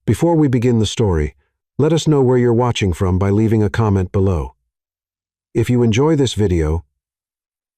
Before we begin the story, let us know where you're watching from by leaving a comment below. If you enjoy this video,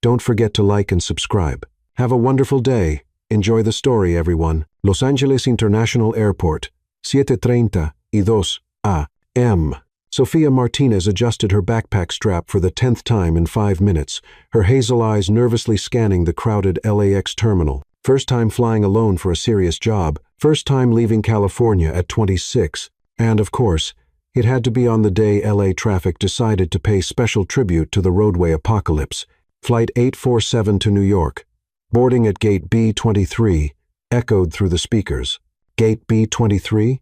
don't forget to like and subscribe. Have a wonderful day. Enjoy the story, everyone. Los Angeles International Airport, 7:32 a.m. Sofia Martinez adjusted her backpack strap for the 10th time in 5 minutes, her hazel eyes nervously scanning the crowded LAX terminal. First time flying alone for a serious job, first time leaving California at 26, and of course, it had to be on the day LA traffic decided to pay special tribute to the roadway apocalypse. Flight 847 to New York. Boarding at Gate B23 echoed through the speakers. Gate B23?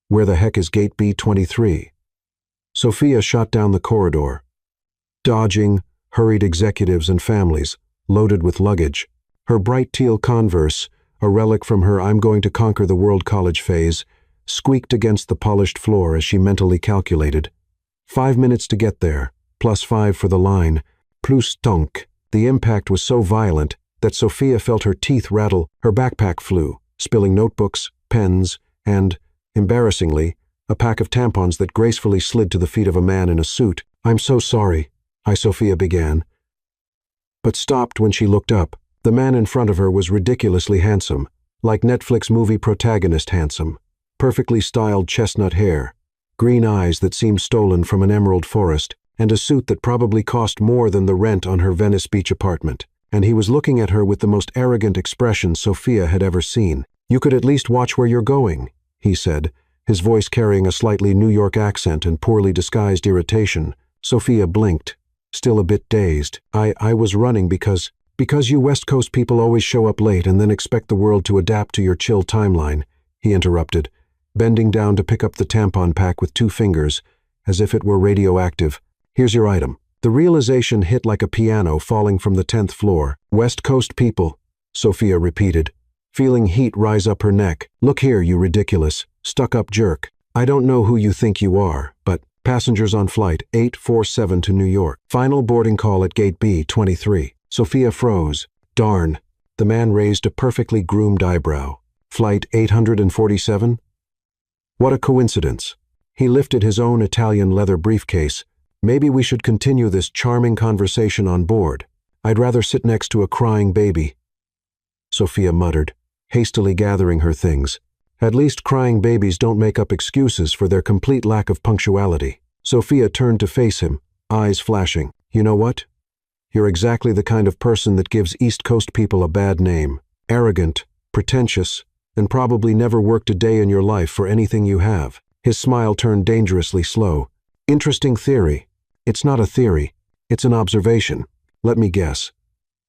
Where the heck is Gate B23? Sofia shot down the corridor, dodging hurried executives and families, loaded with luggage. Her bright teal Converse, a relic from her I'm going to conquer the world college phase, squeaked against the polished floor as she mentally calculated. 5 minutes to get there, +5 for the line, plus tonk. The impact was so violent that Sofia felt her teeth rattle, her backpack flew, spilling notebooks, pens, and, embarrassingly, a pack of tampons that gracefully slid to the feet of a man in a suit. "I'm so sorry," Sofia began, but stopped when she looked up. The man in front of her was ridiculously handsome, like Netflix movie protagonist handsome. Perfectly styled chestnut hair, green eyes that seemed stolen from an emerald forest, and a suit that probably cost more than the rent on her Venice Beach apartment. And he was looking at her with the most arrogant expression Sofia had ever seen. "You could at least watch where you're going," he said, his voice carrying a slightly New York accent and poorly disguised irritation. Sofia blinked, still a bit dazed. I was running because you West Coast people always show up late and then expect the world to adapt to your chill timeline," he interrupted, bending down to pick up the tampon pack with 2 fingers, as if it were radioactive. "Here's your item." The realization hit like a piano falling from the 10th floor. "West Coast people," Sofia repeated, feeling heat rise up her neck. "Look here, you ridiculous, stuck-up jerk. I don't know who you think you are, but passengers on flight 847 to New York. Final boarding call at Gate B23. Sofia froze. "Darn." The man raised a perfectly groomed eyebrow. "Flight 847? What a coincidence." He lifted his own Italian leather briefcase. "Maybe we should continue this charming conversation on board. I'd rather sit next to a crying baby," Sofia muttered, hastily gathering her things. At least crying babies don't make up excuses for their complete lack of punctuality. Sofia turned to face him, eyes flashing. "You know what? You're exactly the kind of person that gives East Coast people a bad name. Arrogant, pretentious, and probably never worked a day in your life for anything you have." His smile turned dangerously slow. "Interesting theory. It's not a theory. It's an observation. Let me guess.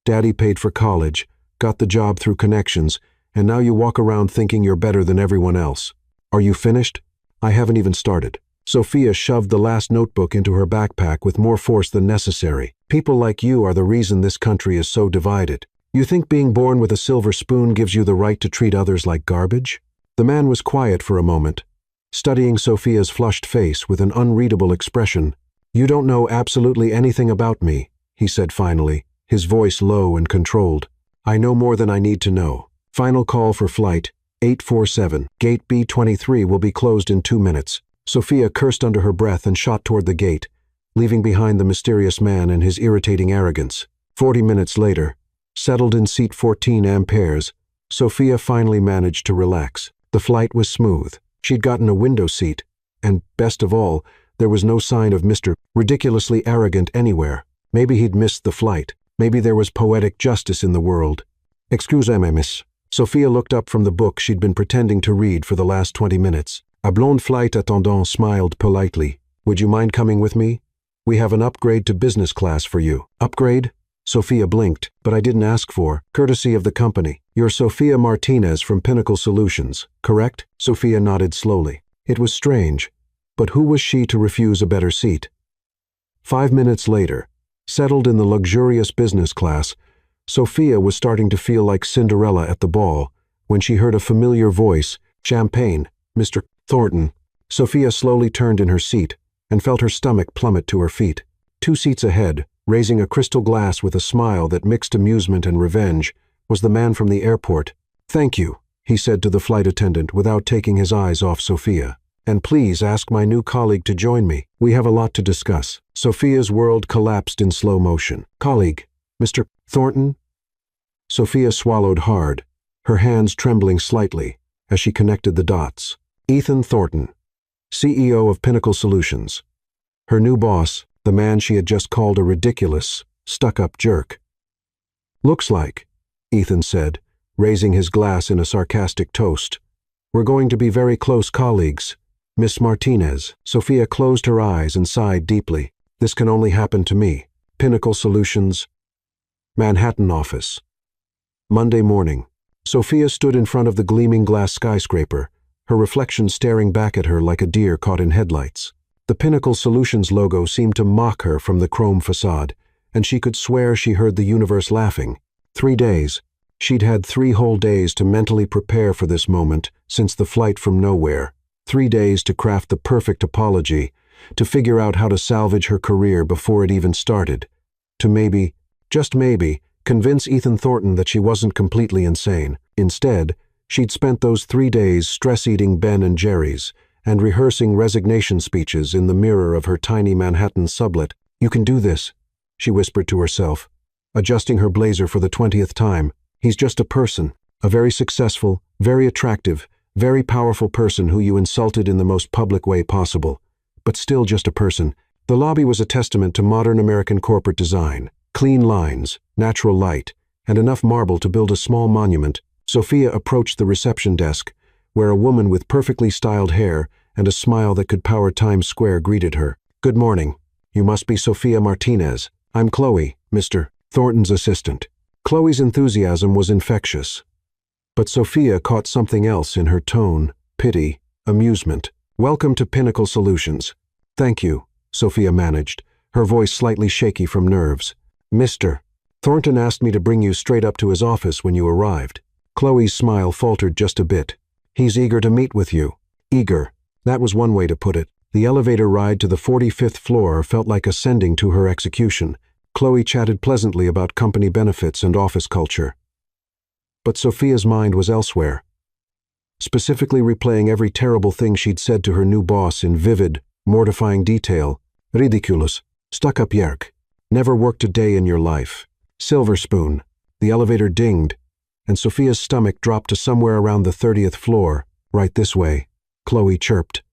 Daddy paid for college, got the job through connections, and now you walk around thinking you're better than everyone else. Are you finished? I haven't even started." Sofia shoved the last notebook into her backpack with more force than necessary. "People like you are the reason this country is so divided. You think being born with a silver spoon gives you the right to treat others like garbage?" The man was quiet for a moment, studying Sofia's flushed face with an unreadable expression. "You don't know absolutely anything about me," he said finally, his voice low and controlled. "I know more than I need to know. Final call for flight 847. Gate B23 will be closed in 2 minutes. Sofia cursed under her breath and shot toward the gate, leaving behind the mysterious man and his irritating arrogance. 40 minutes later, settled in seat 14 amperes, Sofia finally managed to relax. The flight was smooth. She'd gotten a window seat, and, best of all, there was no sign of Mr. Ridiculously Arrogant anywhere. Maybe he'd missed the flight. Maybe there was poetic justice in the world. "Excusez-moi, miss." Sofia looked up from the book she'd been pretending to read for the last 20 minutes. A blonde flight attendant smiled politely. "Would you mind coming with me? We have an upgrade to business class for you." "Upgrade?" Sofia blinked. "But I didn't ask for. Courtesy of the company. You're Sofia Martinez from Pinnacle Solutions, correct?" Sofia nodded slowly. It was strange, but who was she to refuse a better seat? 5 minutes later, settled in the luxurious business class, Sofia was starting to feel like Cinderella at the ball when she heard a familiar voice. "Champagne, Mr. Thornton." Sofia slowly turned in her seat and felt her stomach plummet to her feet. 2 seats ahead, raising a crystal glass with a smile that mixed amusement and revenge, was the man from the airport. "Thank you," he said to the flight attendant without taking his eyes off Sophia. "And please ask my new colleague to join me. We have a lot to discuss." Sophia's world collapsed in slow motion. "Colleague, Mr. Thornton?" Sophia swallowed hard, her hands trembling slightly as she connected the dots. Ethan Thornton, CEO of Pinnacle Solutions. Her new boss, the man she had just called a ridiculous, stuck-up jerk. "Looks like," Ethan said, raising his glass in a sarcastic toast, "we're going to be very close colleagues. Miss Martinez." Sophia closed her eyes and sighed deeply. "This can only happen to me." Pinnacle Solutions, Manhattan office. Monday morning. Sophia stood in front of the gleaming glass skyscraper, her reflection staring back at her like a deer caught in headlights. The Pinnacle Solutions logo seemed to mock her from the chrome facade, and she could swear she heard the universe laughing. 3 days. She'd had 3 whole days to mentally prepare for this moment since the flight from nowhere. 3 days to craft the perfect apology, to figure out how to salvage her career before it even started, to maybe, just maybe, convince Ethan Thornton that she wasn't completely insane. Instead, she'd spent those 3 days stress-eating Ben and Jerry's and rehearsing resignation speeches in the mirror of her tiny Manhattan sublet. "You can do this," she whispered to herself, adjusting her blazer for the 20th time. "He's just a person, a very successful, very attractive, very powerful person who you insulted in the most public way possible, but still just a person." The lobby was a testament to modern American corporate design. Clean lines, natural light, and enough marble to build a small monument. Sophia approached the reception desk, where a woman with perfectly styled hair and a smile that could power Times Square greeted her. "Good morning. You must be Sophia Martinez. I'm Chloe, Mr. Thornton's assistant." Chloe's enthusiasm was infectious. But Sophia caught something else in her tone: pity, amusement. "Welcome to Pinnacle Solutions." "Thank you," Sophia managed, her voice slightly shaky from nerves. "Mr. Thornton asked me to bring you straight up to his office when you arrived." Chloe's smile faltered just a bit. "He's eager to meet with you." Eager. That was one way to put it. The elevator ride to the 45th floor felt like ascending to her execution. Chloe chatted pleasantly about company benefits and office culture. But Sophia's mind was elsewhere, specifically replaying every terrible thing she'd said to her new boss in vivid, mortifying detail. "Ridiculous. Stuck-up yerk. Never worked a day in your life. Silver spoon." The elevator dinged, and Sophia's stomach dropped to somewhere around the 30th floor. "Right this way," Chloe chirped,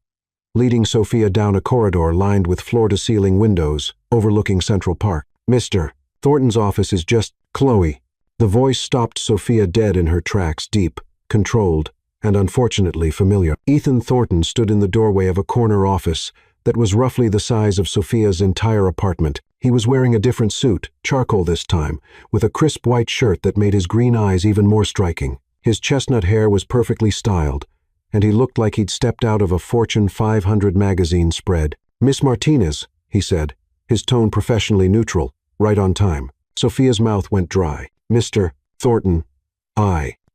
leading Sophia down a corridor lined with floor-to-ceiling windows overlooking Central Park. "Mr. Thornton's office is just—" "Chloe." The voice stopped Sophia dead in her tracks, deep, controlled, and unfortunately familiar. Ethan Thornton stood in the doorway of a corner office that was roughly the size of Sophia's entire apartment. He was wearing a different suit, charcoal this time, with a crisp white shirt that made his green eyes even more striking. His chestnut hair was perfectly styled, and he looked like he'd stepped out of a Fortune 500 magazine spread. "Miss Martinez," he said, his tone professionally neutral, right on time. Sophia's mouth went dry. "Mr. Thornton,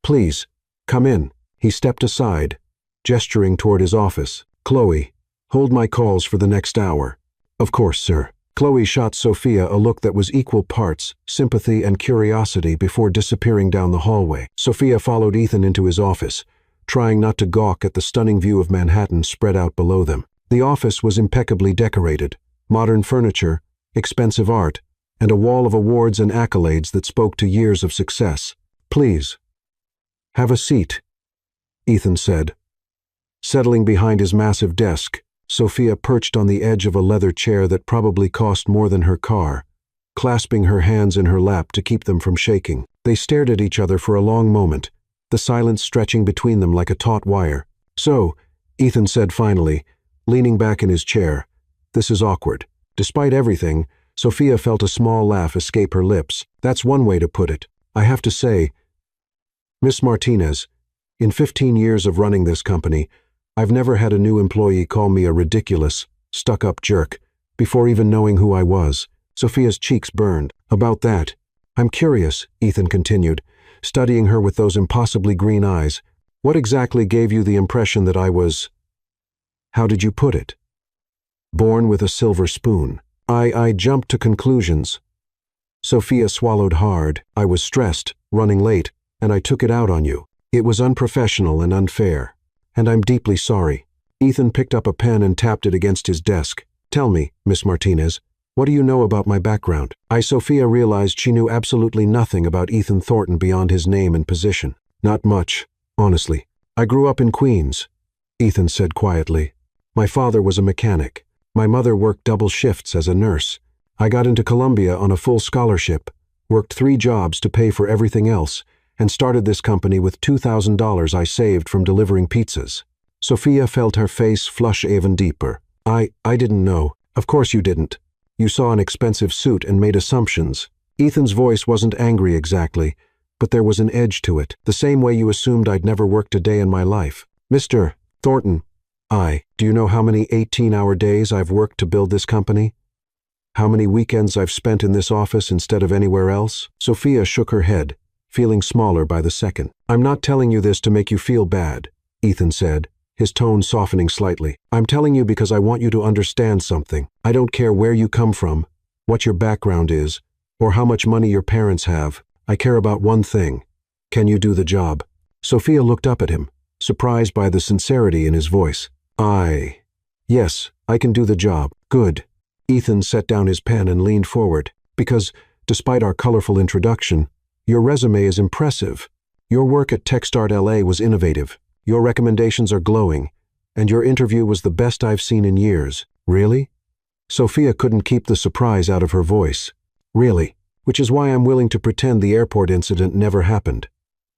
please, come in." He stepped aside, gesturing toward his office. "Chloe, hold my calls for the next hour." "Of course, sir." Chloe shot Sophia a look that was equal parts sympathy and curiosity before disappearing down the hallway. Sophia followed Ethan into his office, trying not to gawk at the stunning view of Manhattan spread out below them. The office was impeccably decorated, modern furniture, expensive art, and a wall of awards and accolades that spoke to years of success. "Please, have a seat," Ethan said. Settling behind his massive desk, Sophia perched on the edge of a leather chair that probably cost more than her car, clasping her hands in her lap to keep them from shaking. They stared at each other for a long moment, the silence stretching between them like a taut wire. "So," Ethan said finally, leaning back in his chair, "this is awkward." Despite everything, Sophia felt a small laugh escape her lips. "That's one way to put it. I have to say, Miss Martinez, in 15 years of running this company, I've never had a new employee call me a ridiculous, stuck-up jerk, before even knowing who I was." Sophia's cheeks burned. "About that, I'm curious," Ethan continued, studying her with those impossibly green eyes. "What exactly gave you the impression that I was— how did you put it? Born with a silver spoon?" I jumped to conclusions." Sophia swallowed hard. "I was stressed, running late, and I took it out on you." It was unprofessional and unfair, and I'm deeply sorry." Ethan picked up a pen and tapped it against his desk. "Tell me, Miss Martinez, what do you know about my background?" Sophia realized she knew absolutely nothing about Ethan Thornton beyond his name and position. "Not much, honestly. I grew up in Queens," Ethan said quietly. "My father was a mechanic. My mother worked double shifts as a nurse. I got into Columbia on a full scholarship, worked 3 jobs to pay for everything else, and started this company with $2,000 I saved from delivering pizzas." Sophia felt her face flush even deeper. I didn't know." "Of course you didn't. You saw an expensive suit and made assumptions." Ethan's voice wasn't angry exactly, but there was an edge to it, the same way you assumed I'd never worked a day in my life. "Mr. Thornton, do you know how many 18-hour days I've worked to build this company? How many weekends I've spent in this office instead of anywhere else?" Sophia shook her head, feeling smaller by the second. "I'm not telling you this to make you feel bad," Ethan said, his tone softening slightly. "I'm telling you because I want you to understand something. I don't care where you come from, what your background is, or how much money your parents have. I care about one thing. Can you do the job?" Sophia looked up at him, surprised by the sincerity in his voice. Yes, I can do the job." "Good." Ethan set down his pen and leaned forward. "Because, despite our colorful introduction, your resume is impressive. Your work at TechStart LA was innovative. Your recommendations are glowing, and your interview was the best I've seen in years." "Really?" Sophia couldn't keep the surprise out of her voice. "Really, which is why I'm willing to pretend the airport incident never happened.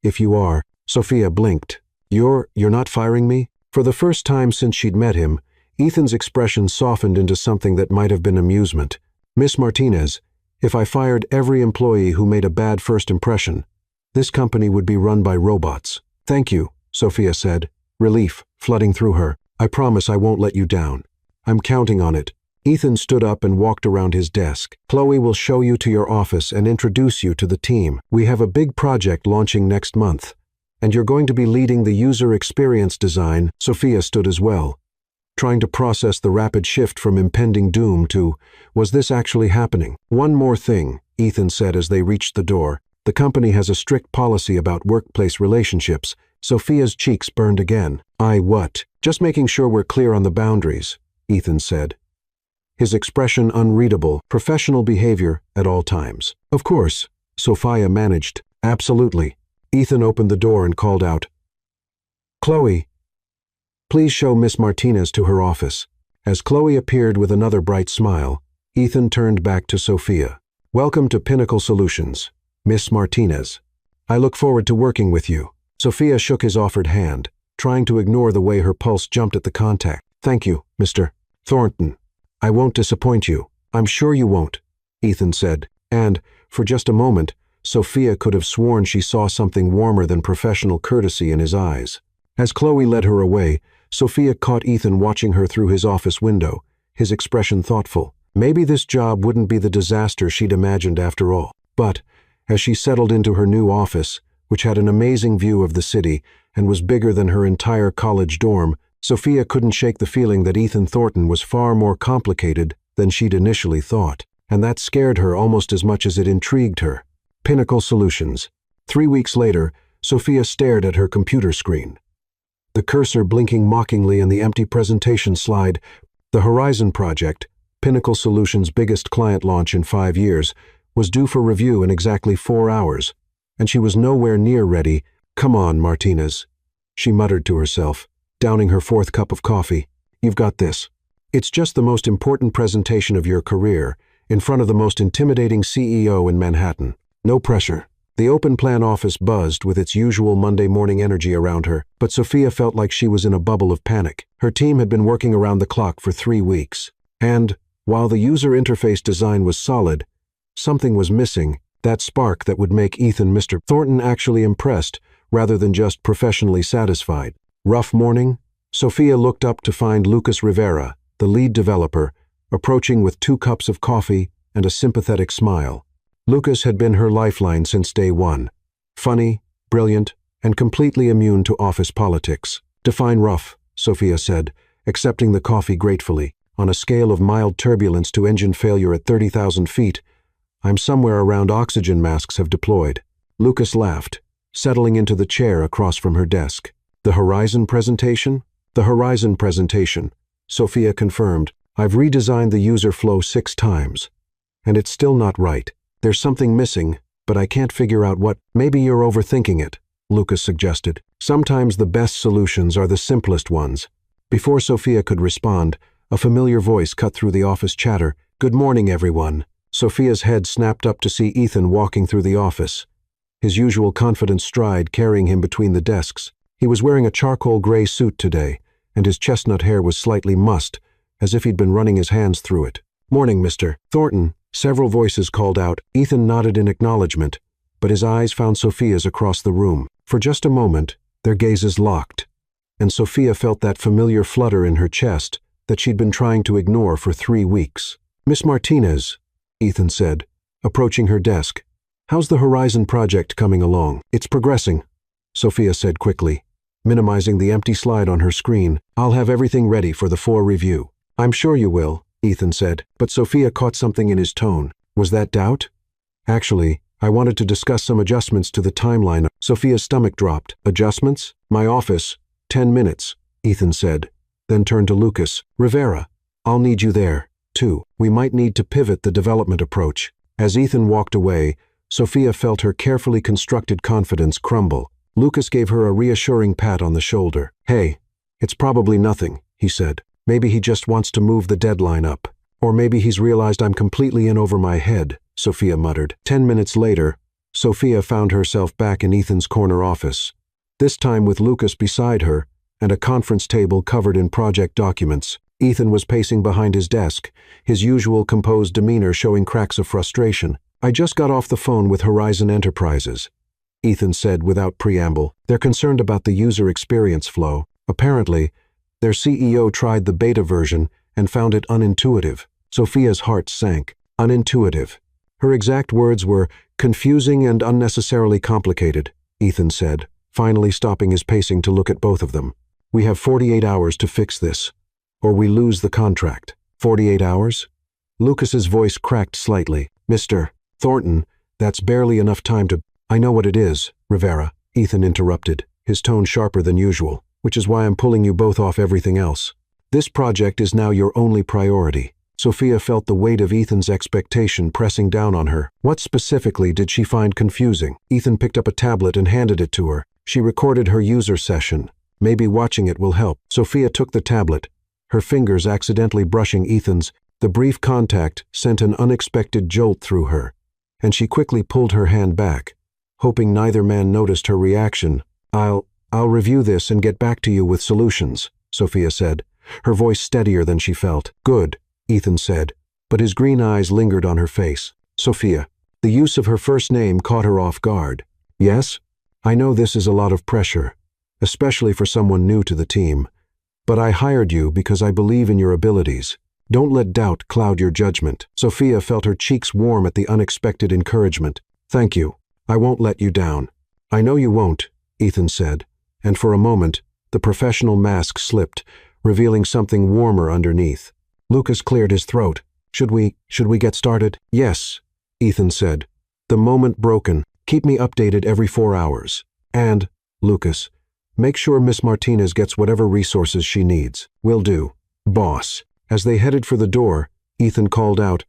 If you are." Sophia blinked. You're not firing me?" For the first time since she'd met him, Ethan's expression softened into something that might have been amusement. "Miss Martinez, if I fired every employee who made a bad first impression, this company would be run by robots." "Thank you," Sophia said, relief flooding through her. "I promise I won't let you down. I'm counting on it." Ethan stood up and walked around his desk. "Chloe will show you to your office and introduce you to the team. We have a big project launching next month, and you're going to be leading the user experience design." Sophia stood as well, trying to process the rapid shift from impending doom to, was this actually happening? "One more thing," Ethan said as they reached the door. "The company has a strict policy about workplace relationships." Sophia's cheeks burned again. What?" "Just making sure we're clear on the boundaries," Ethan said, his expression unreadable. "Professional behavior at all times." "Of course," Sophia managed. "Absolutely." Ethan opened the door and called out, "Chloe, please show Miss Martinez to her office." As Chloe appeared with another bright smile, Ethan turned back to Sophia. "Welcome to Pinnacle Solutions, Miss Martinez. I look forward to working with you." Sophia shook his offered hand, trying to ignore the way her pulse jumped at the contact. "Thank you, Mr. Thornton. I won't disappoint you." "I'm sure you won't," Ethan said, and, for just a moment, Sophia could have sworn she saw something warmer than professional courtesy in his eyes. As Chloe led her away, Sophia caught Ethan watching her through his office window, his expression thoughtful. Maybe this job wouldn't be the disaster she'd imagined after all. But, as she settled into her new office, which had an amazing view of the city and was bigger than her entire college dorm, Sophia couldn't shake the feeling that Ethan Thornton was far more complicated than she'd initially thought, and that scared her almost as much as it intrigued her. Pinnacle Solutions. 3 weeks later, Sophia stared at her computer screen, the cursor blinking mockingly in the empty presentation slide. The Horizon project, Pinnacle Solutions' biggest client launch in 5 years, was due for review in exactly 4 hours, and she was nowhere near ready. "Come on, Martinez," she muttered to herself, downing her 4th cup of coffee. "You've got this. It's just the most important presentation of your career, in front of the most intimidating CEO in Manhattan. No pressure." The open plan office buzzed with its usual Monday morning energy around her, but Sophia felt like she was in a bubble of panic. Her team had been working around the clock for 3 weeks. And, while the user interface design was solid, something was missing, that spark that would make Mr. Thornton actually impressed, rather than just professionally satisfied. Rough morning? Sophia looked up to find Lucas Rivera, the lead developer, approaching with 2 cups of coffee and a sympathetic smile. Lucas had been her lifeline since day one. Funny, brilliant, and completely immune to office politics. "Define rough," Sophia said, accepting the coffee gratefully. "On a scale of mild turbulence to engine failure at 30,000 feet, I'm somewhere around oxygen masks have deployed." Lucas laughed, settling into the chair across from her desk. The Horizon presentation? The Horizon presentation, Sophia confirmed. I've redesigned the user flow 6 times. And it's still not right. There's something missing, but I can't figure out what. Maybe you're overthinking it, Lucas suggested. Sometimes the best solutions are the simplest ones. Before Sophia could respond, a familiar voice cut through the office chatter. Good morning, everyone. Sophia's head snapped up to see Ethan walking through the office, his usual confident stride carrying him between the desks. He was wearing a charcoal gray suit today, and his chestnut hair was slightly mussed, as if he'd been running his hands through it. Morning, Mr. Thornton, several voices called out. Ethan nodded in acknowledgement, but his eyes found Sophia's across the room. For just a moment, their gazes locked, and Sophia felt that familiar flutter in her chest that she'd been trying to ignore for 3 weeks. Miss Martinez, Ethan said, approaching her desk. How's the Horizon project coming along? It's progressing, Sophia said quickly, minimizing the empty slide on her screen. I'll have everything ready for the 4 review. I'm sure you will, Ethan said, but Sophia caught something in his tone. Was that doubt? Actually, I wanted to discuss some adjustments to the timeline. Sophia's stomach dropped. Adjustments? My office. 10 minutes, Ethan said, then turned to Lucas. Rivera, I'll need you there, too. We might need to pivot the development approach. As Ethan walked away, Sophia felt her carefully constructed confidence crumble. Lucas gave her a reassuring pat on the shoulder. Hey, it's probably nothing, he said. Maybe he just wants to move the deadline up. Or maybe he's realized I'm completely in over my head, Sophia muttered. 10 minutes later, Sophia found herself back in Ethan's corner office, this time with Lucas beside her and a conference table covered in project documents. Ethan was pacing behind his desk, his usual composed demeanor showing cracks of frustration. I just got off the phone with Horizon Enterprises, Ethan said without preamble. They're concerned about the user experience flow. Apparently, their CEO tried the beta version and found it unintuitive. Sophia's heart sank. Unintuitive. Her exact words were, confusing and unnecessarily complicated, Ethan said, finally stopping his pacing to look at both of them. We have 48 hours to fix this, or we lose the contract. 48 hours? Lucas's voice cracked slightly. Mr. Thornton, that's barely enough time to— I know what it is, Rivera, Ethan interrupted, his tone sharper than usual, which is why I'm pulling you both off everything else. This project is now your only priority. Sophia felt the weight of Ethan's expectation pressing down on her. What specifically did she find confusing? Ethan picked up a tablet and handed it to her. She recorded her user session. Maybe watching it will help. Sophia took the tablet, her fingers accidentally brushing Ethan's. The brief contact sent an unexpected jolt through her, and she quickly pulled her hand back, hoping neither man noticed her reaction. I'll review this and get back to you with solutions, Sophia said, her voice steadier than she felt. Good, Ethan said, but his green eyes lingered on her face. Sophia. The use of her first name caught her off guard. Yes? I know this is a lot of pressure, especially for someone new to the team, but I hired you because I believe in your abilities. Don't let doubt cloud your judgment. Sophia felt her cheeks warm at the unexpected encouragement. Thank you. I won't let you down. I know you won't, Ethan said, and for a moment, the professional mask slipped, revealing something warmer underneath. Lucas cleared his throat. Should we get started? Yes, Ethan said. The moment broken. Keep me updated every 4 hours. And, Lucas, make sure Miss Martinez gets whatever resources she needs. Will do. Boss. As they headed for the door, Ethan called out.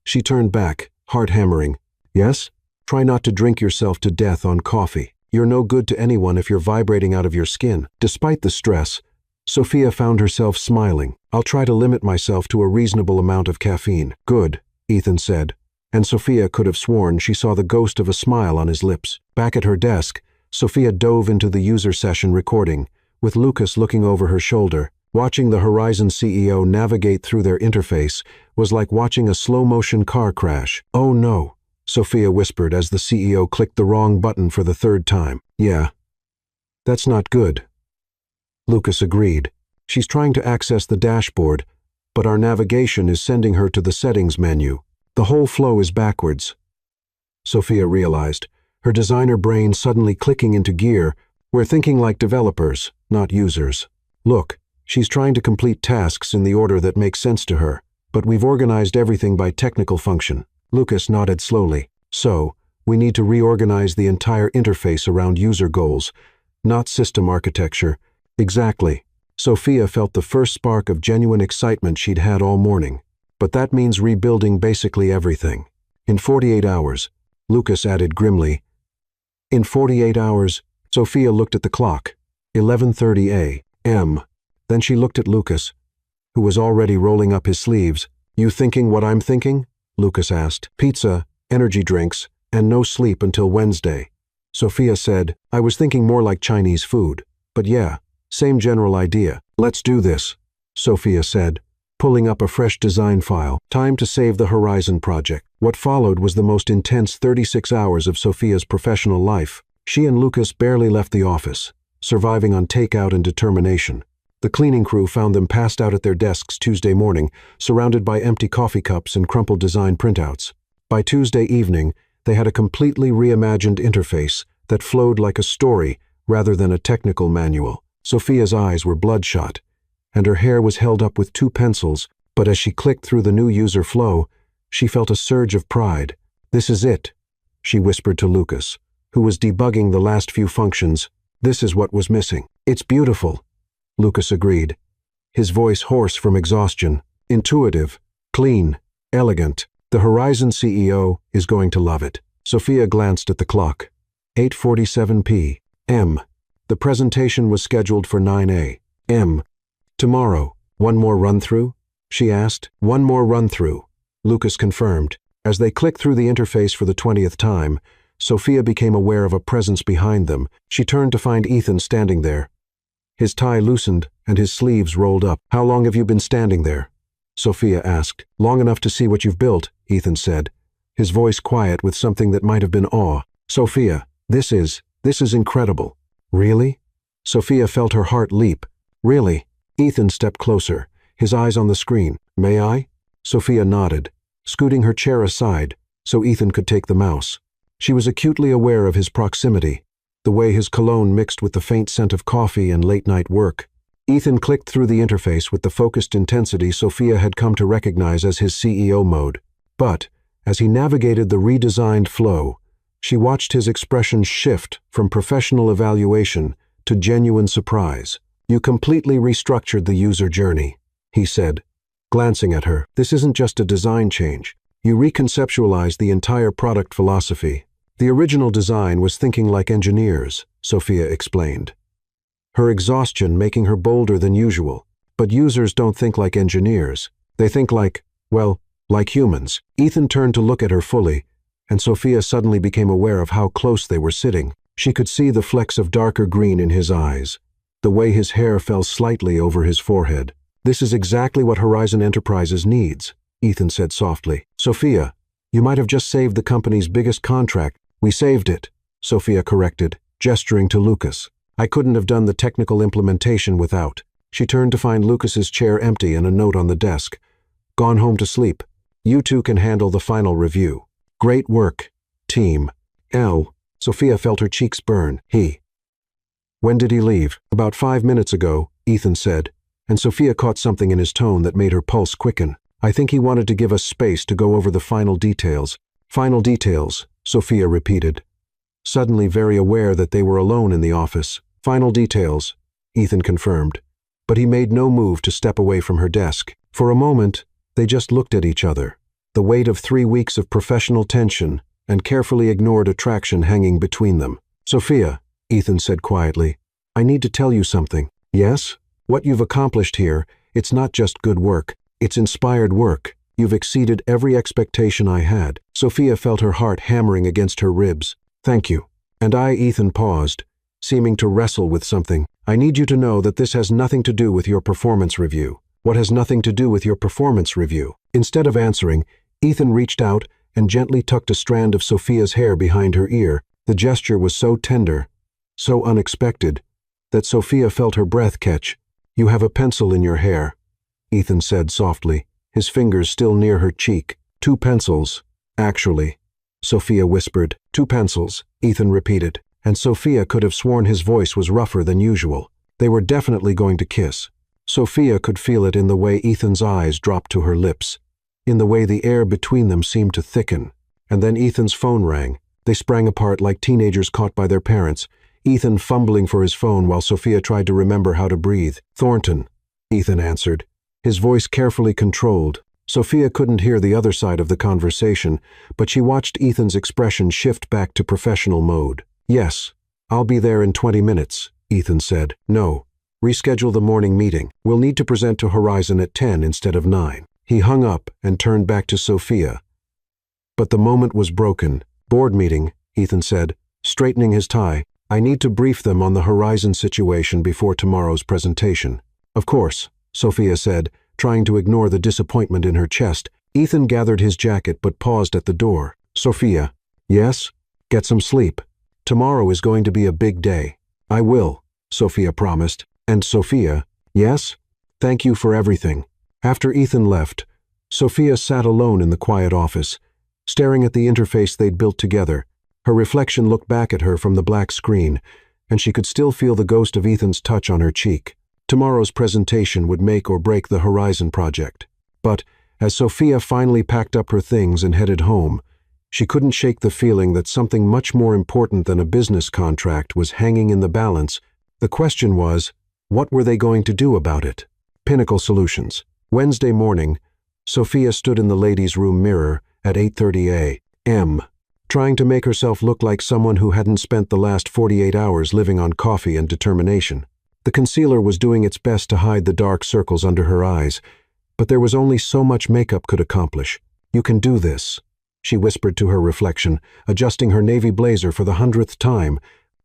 She turned back, heart hammering. Yes? Try not to drink yourself to death on coffee. You're no good to anyone if you're vibrating out of your skin. Despite the stress, Sophia found herself smiling. I'll try to limit myself to a reasonable amount of caffeine. Good, Ethan said, and Sophia could have sworn she saw the ghost of a smile on his lips. Back at her desk, Sophia dove into the user session recording, with Lucas looking over her shoulder. Watching the Horizon CEO navigate through their interface was like watching a slow-motion car crash. Oh no, Sophia whispered as the CEO clicked the wrong button for the 3rd time. Yeah, that's not good. Lucas agreed. She's trying to access the dashboard, but our navigation is sending her to the settings menu. The whole flow is backwards. Sophia realized, her designer brain suddenly clicking into gear. We're thinking like developers, not users. Look, she's trying to complete tasks in the order that makes sense to her, but we've organized everything by technical function. Lucas nodded slowly. So, We need to reorganize the entire interface around user goals, not system architecture. Exactly. Sophia felt the first spark of genuine excitement she'd had all morning. But that means rebuilding basically everything. In 48 hours, Lucas added grimly. In 48 hours, Sophia looked at the clock. 11:30 a.m. Then she looked at Lucas, who was already rolling up his sleeves. You thinking what I'm thinking? Lucas asked. Pizza, energy drinks, and no sleep until Wednesday. Sophia said, I was thinking more like Chinese food. But yeah, same general idea. Let's do this, Sophia said, pulling up a fresh design file. Time to save the Horizon project. What followed was the most intense 36 hours of Sophia's professional life. She and Lucas barely left the office, surviving on takeout and determination. The cleaning crew found them passed out at their desks Tuesday morning, surrounded by empty coffee cups and crumpled design printouts. By Tuesday evening, they had a completely reimagined interface that flowed like a story rather than a technical manual. Sophia's eyes were bloodshot, and her hair was held up with two pencils, but as she clicked through the new user flow, she felt a surge of pride. This is it, she whispered to Lucas, who was debugging the last few functions. This is what was missing. It's beautiful, Lucas agreed, his voice hoarse from exhaustion. Intuitive, clean, elegant. The Horizon CEO is going to love it. Sophia glanced at the clock. 8:47 p.m. The presentation was scheduled for 9 a.m. Tomorrow. One more run-through? She asked. One more run-through, Lucas confirmed. As they clicked through the interface for the 20th time, Sophia became aware of a presence behind them. She turned to find Ethan standing there. His tie loosened and his sleeves rolled up. How long have you been standing there? Sophia asked. Long enough to see what you've built, Ethan said, his voice quiet with something that might have been awe. Sophia, this is incredible. Really? Sophia felt her heart leap. Really? Ethan stepped closer, his eyes on the screen. May I? Sophia nodded, scooting her chair aside so Ethan could take the mouse. She was acutely aware of his proximity, the way his cologne mixed with the faint scent of coffee and late-night work. Ethan clicked through the interface with the focused intensity Sophia had come to recognize as his CEO mode. But, as he navigated the redesigned flow, she watched his expression shift from professional evaluation to genuine surprise. You completely restructured the user journey, he said, glancing at her. This isn't just a design change. You reconceptualized the entire product philosophy. The original design was thinking like engineers, Sophia explained, her exhaustion making her bolder than usual. But users don't think like engineers. They think like humans. Ethan turned to look at her fully, and Sophia suddenly became aware of how close they were sitting. She could see the flecks of darker green in his eyes, the way his hair fell slightly over his forehead. This is exactly what Horizon Enterprises needs, Ethan said softly. Sophia, you might have just saved the company's biggest contract. We saved it, Sophia corrected, gesturing to Lucas. I couldn't have done the technical implementation without. She turned to find Lucas's chair empty and a note on the desk. Gone home to sleep. You two can handle the final review. Great work, team. Sophia felt her cheeks burn. When did he leave? About 5 minutes ago, Ethan said, and Sophia caught something in his tone that made her pulse quicken. I think he wanted to give us space to go over the final details. Final details, Sophia repeated, suddenly very aware that they were alone in the office. Final details, Ethan confirmed, but he made no move to step away from her desk. For a moment, they just looked at each other, the weight of 3 weeks of professional tension and carefully ignored attraction hanging between them. Sophia, Ethan said quietly, I need to tell you something. Yes? What you've accomplished here, it's not just good work, it's inspired work. You've exceeded every expectation I had. Sophia felt her heart hammering against her ribs. Thank you. And Ethan paused, seeming to wrestle with something. I need you to know that this has nothing to do with your performance review. What has nothing to do with your performance review? Instead of answering, Ethan reached out and gently tucked a strand of Sophia's hair behind her ear. The gesture was so tender, so unexpected, that Sophia felt her breath catch. You have a pencil in your hair, Ethan said softly, his fingers still near her cheek. 2 pencils, actually, Sophia whispered. 2 pencils, Ethan repeated, and Sophia could have sworn his voice was rougher than usual. They were definitely going to kiss. Sophia could feel it in the way Ethan's eyes dropped to her lips, in the way the air between them seemed to thicken. And then Ethan's phone rang. They sprang apart like teenagers caught by their parents, Ethan fumbling for his phone while Sophia tried to remember how to breathe. "Thornton," Ethan answered, his voice carefully controlled. Sophia couldn't hear the other side of the conversation, but she watched Ethan's expression shift back to professional mode. "Yes, I'll be there in 20 minutes, Ethan said. "No, reschedule the morning meeting. We'll need to present to Horizon at 10 instead of 9. He hung up and turned back to Sophia. But the moment was broken. "Board meeting," Ethan said, straightening his tie. "I need to brief them on the Horizon situation before tomorrow's presentation." "Of course," Sophia said, trying to ignore the disappointment in her chest. Ethan gathered his jacket but paused at the door. "Sophia." "Yes?" "Get some sleep. Tomorrow is going to be a big day." "I will," Sophia promised. "And Sophia." "Yes?" "Thank you for everything." After Ethan left, Sophia sat alone in the quiet office, staring at the interface they'd built together. Her reflection looked back at her from the black screen, and she could still feel the ghost of Ethan's touch on her cheek. Tomorrow's presentation would make or break the Horizon project. But as Sophia finally packed up her things and headed home, she couldn't shake the feeling that something much more important than a business contract was hanging in the balance. The question was, what were they going to do about it? Pinnacle Solutions. Wednesday morning, Sophia stood in the ladies' room mirror at 8:30 a.m., trying to make herself look like someone who hadn't spent the last 48 hours living on coffee and determination. The concealer was doing its best to hide the dark circles under her eyes, but there was only so much makeup could accomplish. "You can do this," she whispered to her reflection, adjusting her navy blazer for the 100th time.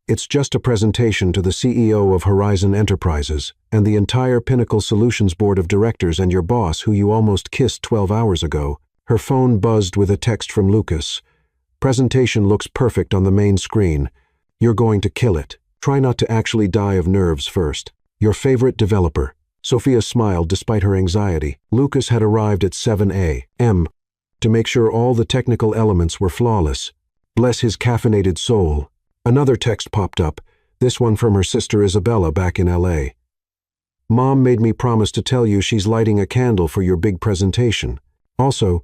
"It's just a presentation to the CEO of Horizon Enterprises and the entire Pinnacle Solutions Board of Directors and your boss who you almost kissed 12 hours ago." Her phone buzzed with a text from Lucas. "Presentation looks perfect on the main screen. You're going to kill it. Try not to actually die of nerves first. Your favorite developer." Sophia smiled despite her anxiety. Lucas had arrived at 7 a.m. to make sure all the technical elements were flawless. Bless his caffeinated soul. Another text popped up, this one from her sister Isabella back in LA. "Mom made me promise to tell you she's lighting a candle for your big presentation. Also,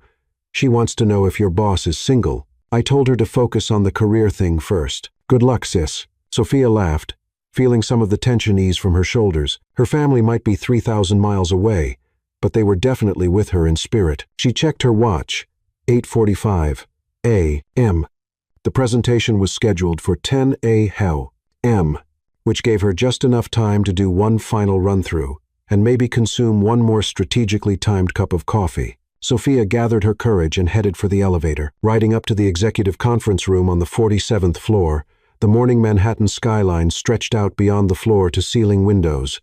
she wants to know if your boss is single. I told her to focus on the career thing first. Good luck, sis." Sophia laughed, feeling some of the tension ease from her shoulders. Her family might be 3,000 miles away, but they were definitely with her in spirit. She checked her watch. 8:45 a.m. The presentation was scheduled for 10 a.m., which gave her just enough time to do one final run-through and maybe consume one more strategically timed cup of coffee. Sophia gathered her courage and headed for the elevator. Riding up to the executive conference room on the 47th floor, the morning Manhattan skyline stretched out beyond the floor-to-ceiling windows,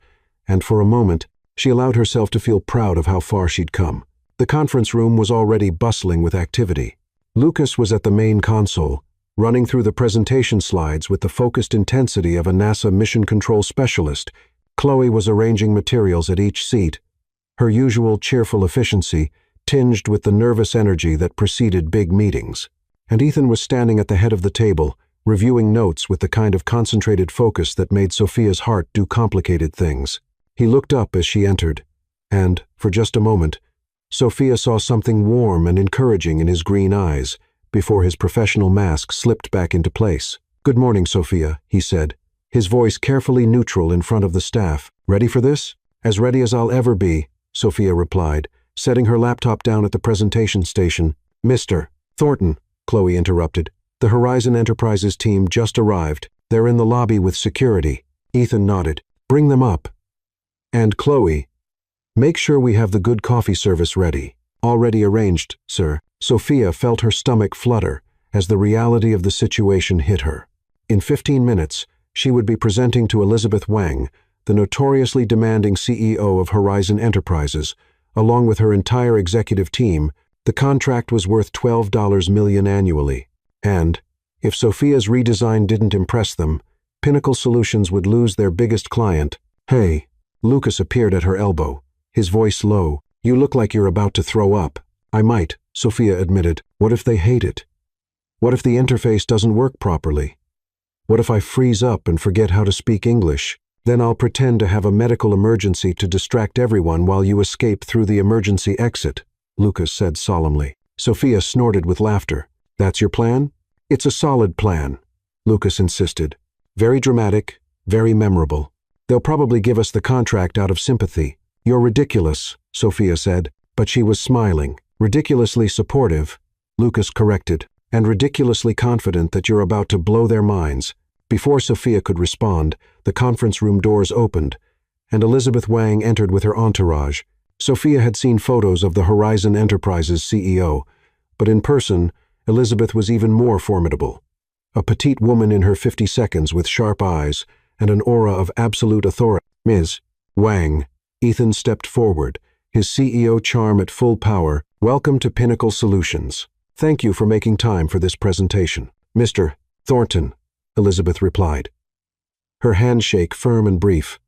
and for a moment, she allowed herself to feel proud of how far she'd come. The conference room was already bustling with activity. Lucas was at the main console, running through the presentation slides with the focused intensity of a NASA mission control specialist. Chloe was arranging materials at each seat, her usual cheerful efficiency tinged with the nervous energy that preceded big meetings. And Ethan was standing at the head of the table, reviewing notes with the kind of concentrated focus that made Sophia's heart do complicated things. He looked up as she entered, and, for just a moment, Sophia saw something warm and encouraging in his green eyes before his professional mask slipped back into place. "Good morning, Sophia," he said, his voice carefully neutral in front of the staff. "Ready for this?" "As ready as I'll ever be," Sophia replied, setting her laptop down at the presentation station. "Mr. Thornton," Chloe interrupted. "The Horizon Enterprises team just arrived. They're in the lobby with security." Ethan nodded. "Bring them up. And Chloe, make sure we have the good coffee service ready." "Already arranged, sir." Sophia felt her stomach flutter as the reality of the situation hit her. In 15 minutes, she would be presenting to Elizabeth Wang, the notoriously demanding CEO of Horizon Enterprises, along with her entire executive team. The contract was worth $12 million annually. And, if Sophia's redesign didn't impress them, Pinnacle Solutions would lose their biggest client. "Hey." Lucas appeared at her elbow, his voice low. "You look like you're about to throw up." "I might," Sophia admitted. "What if they hate it? What if the interface doesn't work properly? What if I freeze up and forget how to speak English? Then I'll pretend to have a medical emergency to distract everyone while you escape through the emergency exit," Lucas said solemnly. Sophia snorted with laughter. "That's your plan?" It's a solid plan, Lucas insisted. Very dramatic, very memorable. They'll probably give us the contract out of sympathy. You're ridiculous, Sophia said, but she was smiling. Ridiculously supportive, Lucas corrected, and ridiculously confident that you're about to blow their minds. Before Sophia could respond, the conference room doors opened, and Elizabeth Wang entered with her entourage. Sophia had seen photos of the Horizon Enterprises CEO, but in person, Elizabeth was even more formidable. A petite woman in her 50s with sharp eyes and an aura of absolute authority. Ms. Wang, Ethan stepped forward, his CEO charm at full power. Welcome to Pinnacle Solutions. Thank you for making time for this presentation. Mr. Thornton, Elizabeth replied, her handshake firm and brief.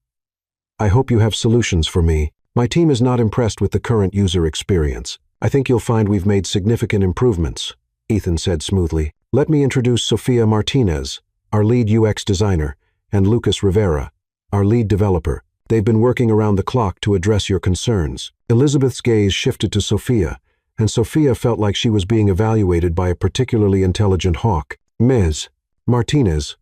I hope you have solutions for me. My team is not impressed with the current user experience. I think you'll find we've made significant improvements, Ethan said smoothly. Let me introduce Sofia Martinez, our lead UX designer, and Lucas Rivera, our lead developer. They've been working around the clock to address your concerns. Elizabeth's gaze shifted to Sophia, and Sophia felt like she was being evaluated by a particularly intelligent hawk. Ms. Martinez,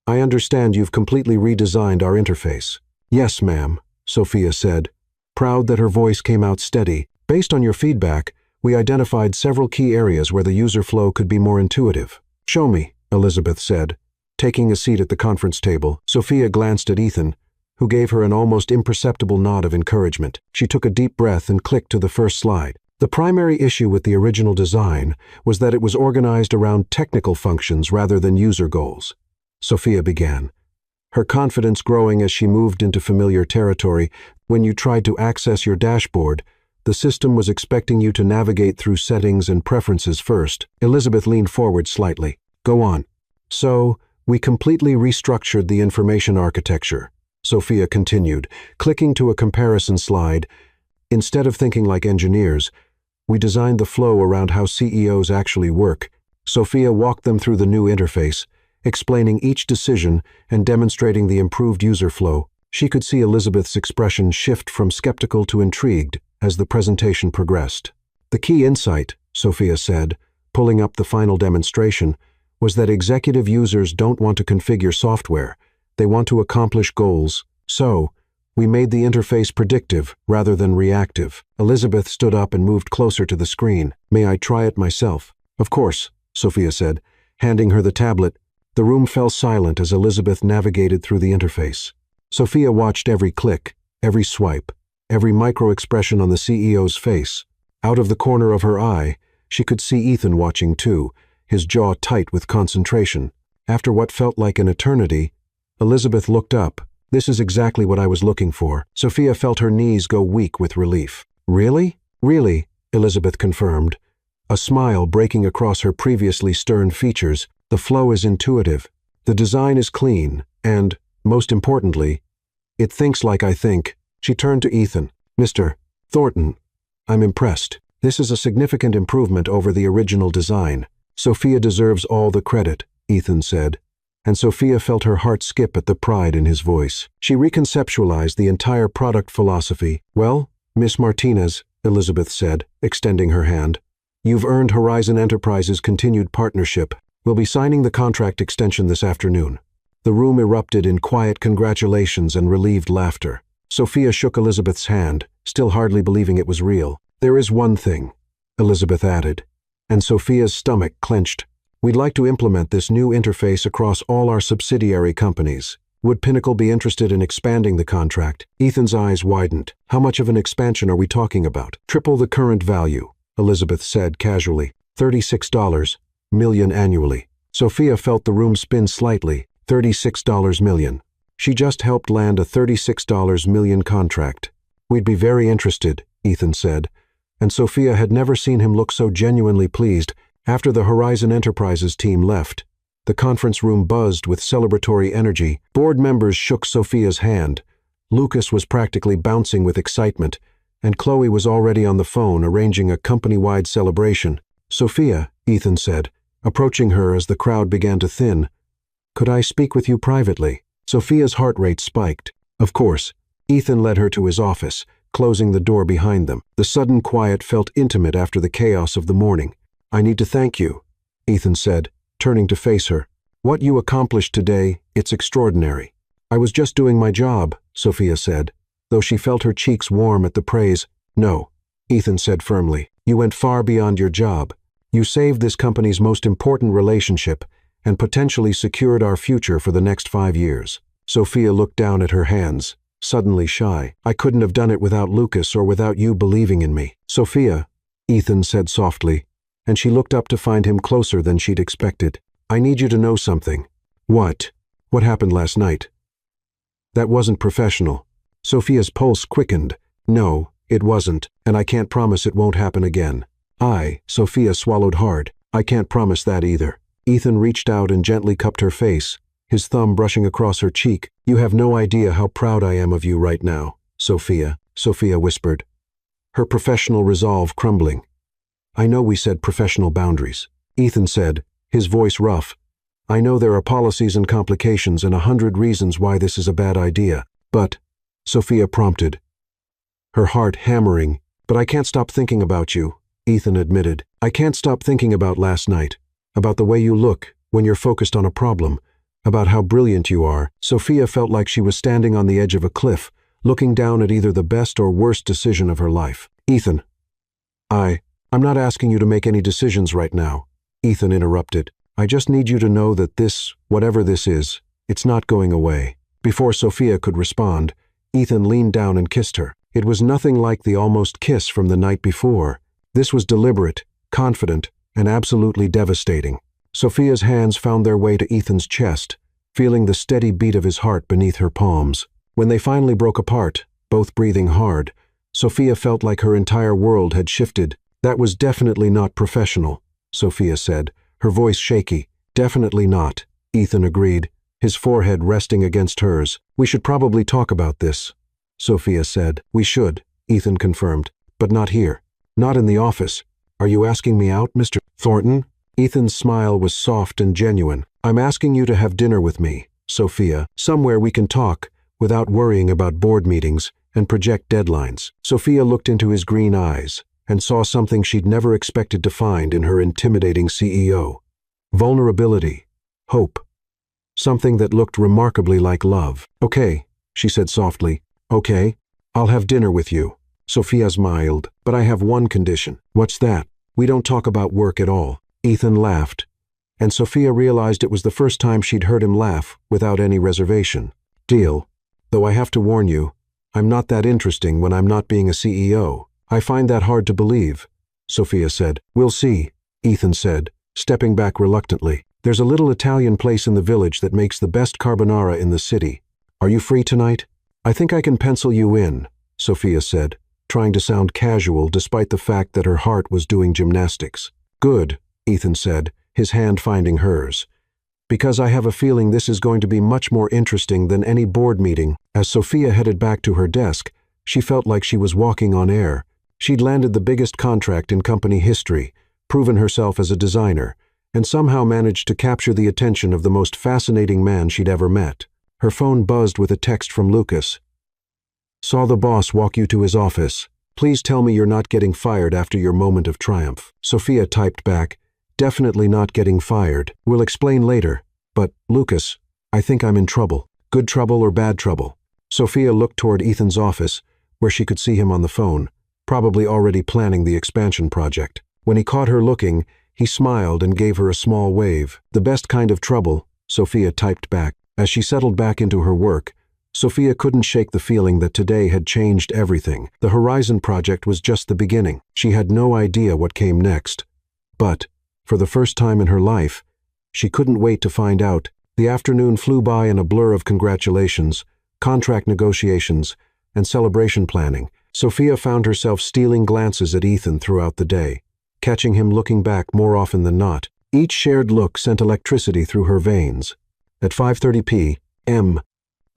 I understand you've completely redesigned our interface. Yes, ma'am, Sophia said, proud that her voice came out steady. Based on your feedback, we identified several key areas where the user flow could be more intuitive. Show me, Elizabeth said. Taking a seat at the conference table, Sophia glanced at Ethan, who gave her an almost imperceptible nod of encouragement. She took a deep breath and clicked to the first slide. The primary issue with the original design was that it was organized around technical functions rather than user goals. Sophia began, her confidence growing as she moved into familiar territory. When you tried to access your dashboard, the system was expecting you to navigate through settings and preferences first. Elizabeth leaned forward slightly. Go on. So, we completely restructured the information architecture, Sophia continued, clicking to a comparison slide. Instead of thinking like engineers, we designed the flow around how CEOs actually work. Sophia walked them through the new interface, explaining each decision and demonstrating the improved user flow. She could see Elizabeth's expression shift from skeptical to intrigued as the presentation progressed. The key insight, Sophia said, pulling up the final demonstration, was that executive users don't want to configure software. They want to accomplish goals. So, we made the interface predictive rather than reactive. Elizabeth stood up and moved closer to the screen. May I try it myself? Of course, Sophia said, handing her the tablet. The room fell silent as Elizabeth navigated through the interface. Sophia watched every click, every swipe, every micro-expression on the CEO's face. Out of the corner of her eye, she could see Ethan watching too, his jaw tight with concentration. After what felt like an eternity, Elizabeth looked up. This is exactly what I was looking for. Sophia felt her knees go weak with relief. Really? Really, Elizabeth confirmed, a smile breaking across her previously stern features. The flow is intuitive. The design is clean, and, most importantly, it thinks like I think. She turned to Ethan. Mr. Thornton, I'm impressed. This is a significant improvement over the original design. Sophia deserves all the credit, Ethan said, and Sophia felt her heart skip at the pride in his voice. She reconceptualized the entire product philosophy. Well, Miss Martinez, Elizabeth said, extending her hand, you've earned Horizon Enterprises' continued partnership. We'll be signing the contract extension this afternoon. The room erupted in quiet congratulations and relieved laughter. Sophia shook Elizabeth's hand, still hardly believing it was real. There is one thing, Elizabeth added, and Sophia's stomach clenched. We'd like to implement this new interface across all our subsidiary companies. Would Pinnacle be interested in expanding the contract? Ethan's eyes widened. How much of an expansion are we talking about? Triple the current value, Elizabeth said casually. $36 million annually. Sophia felt the room spin slightly. $36 million. She just helped land a $36 million contract. We'd be very interested, Ethan said, and Sophia had never seen him look so genuinely pleased. After the Horizon Enterprises team left, the conference room buzzed with celebratory energy. Board members shook Sophia's hand. Lucas was practically bouncing with excitement, and Chloe was already on the phone arranging a company-wide celebration. Sophia, Ethan said, approaching her as the crowd began to thin. Could I speak with you privately? Sophia's heart rate spiked. Of course. Ethan led her to his office, closing the door behind them. The sudden quiet felt intimate after the chaos of the morning. I need to thank you, Ethan said, turning to face her. What you accomplished today, it's extraordinary. I was just doing my job, Sophia said, though she felt her cheeks warm at the praise. No, Ethan said firmly. You went far beyond your job. You saved this company's most important relationship and potentially secured our future for the next 5 years. Sophia looked down at her hands, suddenly shy. I couldn't have done it without Lucas or without you believing in me. Sophia, Ethan said softly, and she looked up to find him closer than she'd expected. I need you to know something. What? What happened last night? That wasn't professional. Sophia's pulse quickened. No, it wasn't, and I can't promise it won't happen again. Sophia swallowed hard. I can't promise that either. Ethan reached out and gently cupped her face, his thumb brushing across her cheek. You have no idea how proud I am of you right now, Sophia, Sophia whispered, her professional resolve crumbling. I know we said professional boundaries, Ethan said, his voice rough. I know there are policies and complications and 100 reasons why this is a bad idea, but, Sophia prompted, her heart hammering. But I can't stop thinking about you, Ethan admitted. I can't stop thinking about last night, about the way you look when you're focused on a problem, about how brilliant you are. Sophia felt like she was standing on the edge of a cliff, looking down at either the best or worst decision of her life. Ethan. I'm not asking you to make any decisions right now, Ethan interrupted. I just need you to know that this, whatever this is, it's not going away. Before Sophia could respond, Ethan leaned down and kissed her. It was nothing like the almost kiss from the night before. This was deliberate, confident, and absolutely devastating. Sophia's hands found their way to Ethan's chest, feeling the steady beat of his heart beneath her palms. When they finally broke apart, both breathing hard, Sophia felt like her entire world had shifted. That was definitely not professional, Sophia said, her voice shaky. Definitely not, Ethan agreed, his forehead resting against hers. We should probably talk about this, Sophia said. We should, Ethan confirmed, but not here. Not in the office. Are you asking me out, Mr. Thornton? Ethan's smile was soft and genuine. I'm asking you to have dinner with me, Sophia, somewhere we can talk without worrying about board meetings and project deadlines. Sophia looked into his green eyes and saw something she'd never expected to find in her intimidating CEO. Vulnerability, hope, something that looked remarkably like love. Okay, she said softly. Okay, I'll have dinner with you. Sophia smiled. But I have one condition. What's that? We don't talk about work at all. Ethan laughed, and Sophia realized it was the first time she'd heard him laugh without any reservation. Deal. Though I have to warn you, I'm not that interesting when I'm not being a CEO. I find that hard to believe, Sophia said. We'll see, Ethan said, stepping back reluctantly. There's a little Italian place in the village that makes the best carbonara in the city. Are you free tonight? I think I can pencil you in, Sophia said, trying to sound casual despite the fact that her heart was doing gymnastics. Good, Ethan said, his hand finding hers. Because I have a feeling this is going to be much more interesting than any board meeting. As Sophia headed back to her desk, she felt like she was walking on air. She'd landed the biggest contract in company history, proven herself as a designer, and somehow managed to capture the attention of the most fascinating man she'd ever met. Her phone buzzed with a text from Lucas. Saw the boss walk you to his office. Please tell me you're not getting fired after your moment of triumph. Sophia typed back, definitely not getting fired. We'll explain later. But, Lucas, I think I'm in trouble. Good trouble or bad trouble? Sophia looked toward Ethan's office, where she could see him on the phone, probably already planning the expansion project. When he caught her looking, he smiled and gave her a small wave. The best kind of trouble, Sophia typed back. As she settled back into her work, Sophia couldn't shake the feeling that today had changed everything. The Horizon project was just the beginning. She had no idea what came next. But, for the first time in her life, she couldn't wait to find out. The afternoon flew by in a blur of congratulations, contract negotiations, and celebration planning. Sophia found herself stealing glances at Ethan throughout the day, catching him looking back more often than not. Each shared look sent electricity through her veins. At 5:30 p.m.,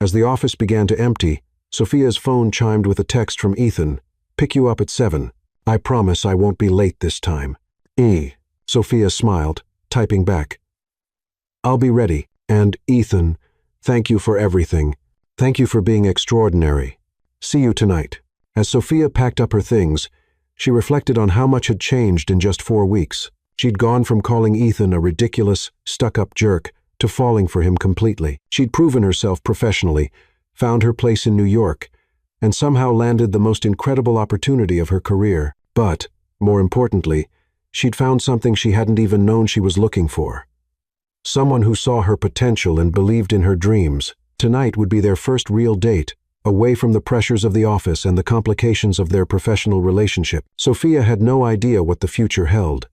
as the office began to empty, Sophia's phone chimed with a text from Ethan. Pick you up at 7. I promise I won't be late this time. Sophia smiled, typing back. I'll be ready. And, Ethan, thank you for everything. Thank you for being extraordinary. See you tonight. As Sophia packed up her things, she reflected on how much had changed in just 4 weeks. She'd gone from calling Ethan a ridiculous, stuck-up jerk to falling for him completely. She'd proven herself professionally, found her place in New York, and somehow landed the most incredible opportunity of her career. But, more importantly, she'd found something she hadn't even known she was looking for. Someone who saw her potential and believed in her dreams. Tonight would be their first real date, away from the pressures of the office and the complications of their professional relationship. Sophia had no idea what the future held,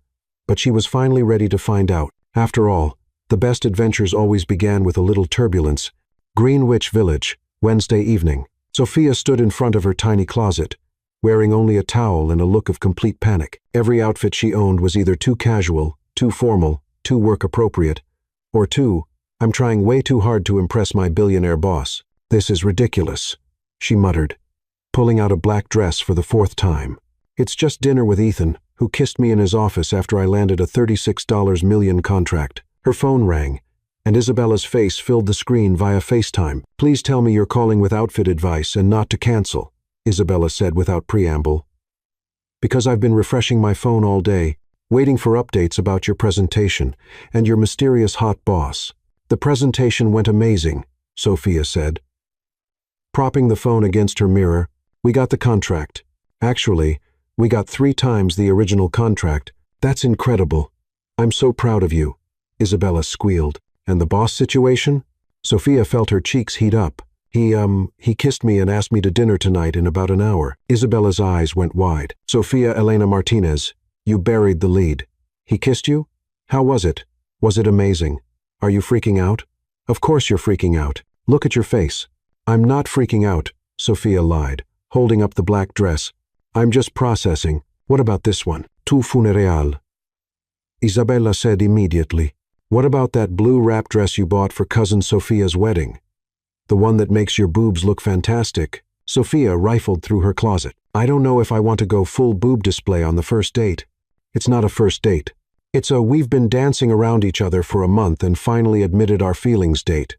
but she was finally ready to find out. After all, the best adventures always began with a little turbulence. Greenwich Village, Wednesday evening. Sophia stood in front of her tiny closet, wearing only a towel and a look of complete panic. Every outfit she owned was either too casual, too formal, too work-appropriate, or I'm trying way too hard to impress my billionaire boss. This is ridiculous, she muttered, pulling out a black dress for the 4th time. It's just dinner with Ethan, who kissed me in his office after I landed a $36 million contract. Her phone rang, and Isabella's face filled the screen via FaceTime. Please tell me you're calling with outfit advice and not to cancel, Isabella said without preamble. Because I've been refreshing my phone all day, waiting for updates about your presentation and your mysterious hot boss. The presentation went amazing, Sophia said. Propping the phone against her mirror, we got the contract. Actually, we got 3 times the original contract. That's incredible. I'm so proud of you, Isabella squealed. And the boss situation? Sophia felt her cheeks heat up. He kissed me and asked me to dinner tonight in about an hour. Isabella's eyes went wide. Sophia Elena Martinez, you buried the lead. He kissed you? How was it? Was it amazing? Are you freaking out? Of course you're freaking out. Look at your face. I'm not freaking out, Sophia lied, holding up the black dress. I'm just processing. What about this one? Tu funereal. Isabella said immediately. What about that blue wrap dress you bought for cousin Sophia's wedding? The one that makes your boobs look fantastic. Sophia rifled through her closet. I don't know if I want to go full boob display on the first date. It's not a first date. It's a we've been dancing around each other for a month and finally admitted our feelings date.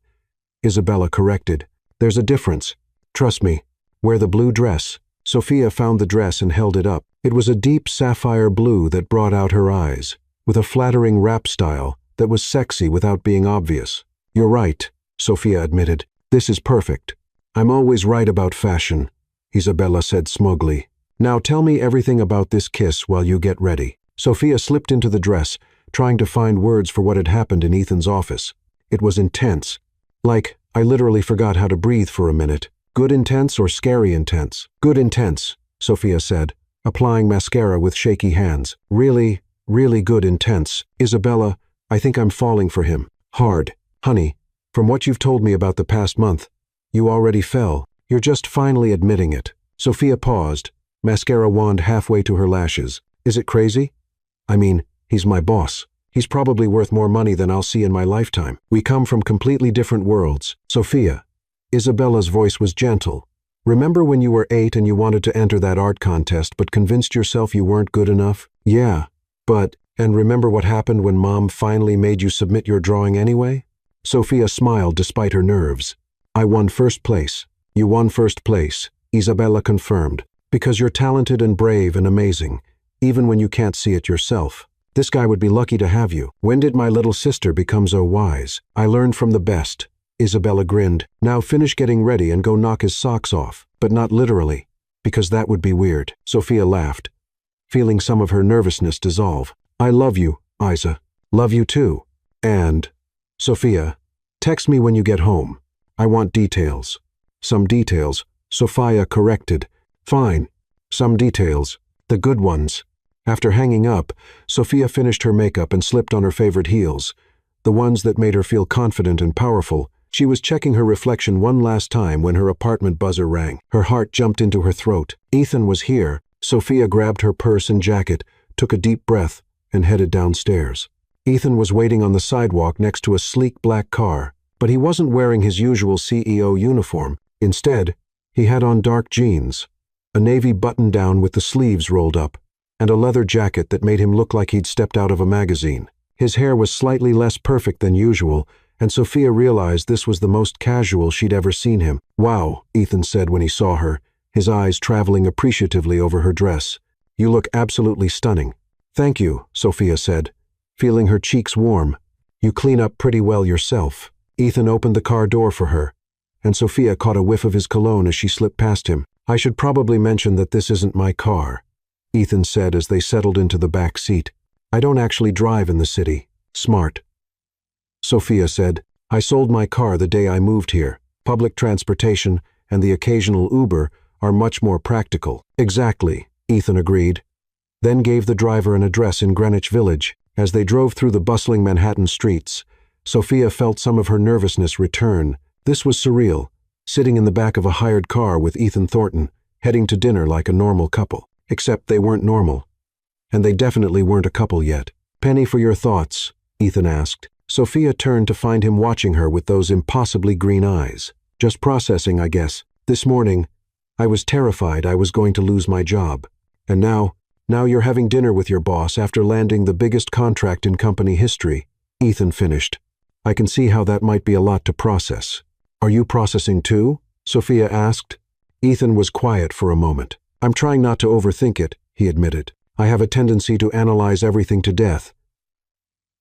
Isabella corrected. There's a difference. Trust me. Wear the blue dress. Sophia found the dress and held it up. It was a deep sapphire blue that brought out her eyes, with a flattering wrap style that was sexy without being obvious. You're right, Sophia admitted. This is perfect. I'm always right about fashion, Isabella said smugly. Now tell me everything about this kiss while you get ready. Sophia slipped into the dress, trying to find words for what had happened in Ethan's office. It was intense. Like, I literally forgot how to breathe for a minute. Good intense or scary intense? Good intense, Sophia said, applying mascara with shaky hands. Really, really good intense. Isabella, I think I'm falling for him. Hard. Honey, from what you've told me about the past month, you already fell. You're just finally admitting it. Sophia paused, mascara wand halfway to her lashes. Is it crazy? I mean, he's my boss. He's probably worth more money than I'll see in my lifetime. We come from completely different worlds. Sophia. Isabella's voice was gentle. Remember when you were 8 and you wanted to enter that art contest but convinced yourself you weren't good enough? Yeah, and remember what happened when Mom finally made you submit your drawing anyway? Sophia smiled despite her nerves. I won first place. You won first place, Isabella confirmed. Because you're talented and brave and amazing, even when you can't see it yourself. This guy would be lucky to have you. When did my little sister become so wise? I learned from the best. Isabella grinned. Now finish getting ready and go knock his socks off. But not literally, because that would be weird. Sophia laughed, feeling some of her nervousness dissolve. I love you, Isa. Love you too. And, Sophia, text me when you get home. I want details. Some details, Sophia corrected. Fine. Some details. The good ones. After hanging up, Sophia finished her makeup and slipped on her favorite heels, the ones that made her feel confident and powerful. She was checking her reflection one last time when her apartment buzzer rang. Her heart jumped into her throat. Ethan was here. Sophia grabbed her purse and jacket, took a deep breath, and headed downstairs. Ethan was waiting on the sidewalk next to a sleek black car, but he wasn't wearing his usual CEO uniform. Instead, he had on dark jeans, a navy button-down with the sleeves rolled up, and a leather jacket that made him look like he'd stepped out of a magazine. His hair was slightly less perfect than usual, and Sophia realized this was the most casual she'd ever seen him. Wow, Ethan said when he saw her, his eyes traveling appreciatively over her dress. You look absolutely stunning. Thank you, Sophia said, feeling her cheeks warm. "You clean up pretty well yourself." Ethan opened the car door for her, and Sophia caught a whiff of his cologne as she slipped past him. "I should probably mention that this isn't my car," Ethan said as they settled into the back seat. "I don't actually drive in the city." "Smart," Sophia said. "I sold my car the day I moved here. Public transportation and the occasional Uber are much more practical." "Exactly," Ethan agreed, then gave the driver an address in Greenwich Village. As they drove through the bustling Manhattan streets, Sophia felt some of her nervousness return. This was surreal, sitting in the back of a hired car with Ethan Thornton, heading to dinner like a normal couple. Except they weren't normal. And they definitely weren't a couple yet. "Penny for your thoughts?" Ethan asked. Sophia turned to find him watching her with those impossibly green eyes. "Just processing, I guess. This morning, I was terrified I was going to lose my job. And now you're having dinner with your boss after landing the biggest contract in company history," Ethan finished. "I can see how that might be a lot to process." "Are you processing too?" Sophia asked. Ethan was quiet for a moment. "I'm trying not to overthink it," he admitted. "I have a tendency to analyze everything to death,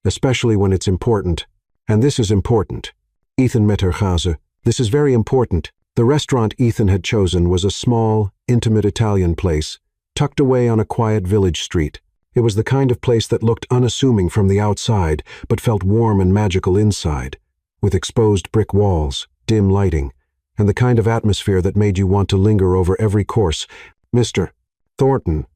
especially when it's important. And this is important." Ethan met her Chaze. "This is very important." The restaurant Ethan had chosen was a small, intimate Italian place, tucked away on a quiet village street. It was the kind of place that looked unassuming from the outside, but felt warm and magical inside, with exposed brick walls, dim lighting, and the kind of atmosphere that made you want to linger over every course. "Mr. Thornton,"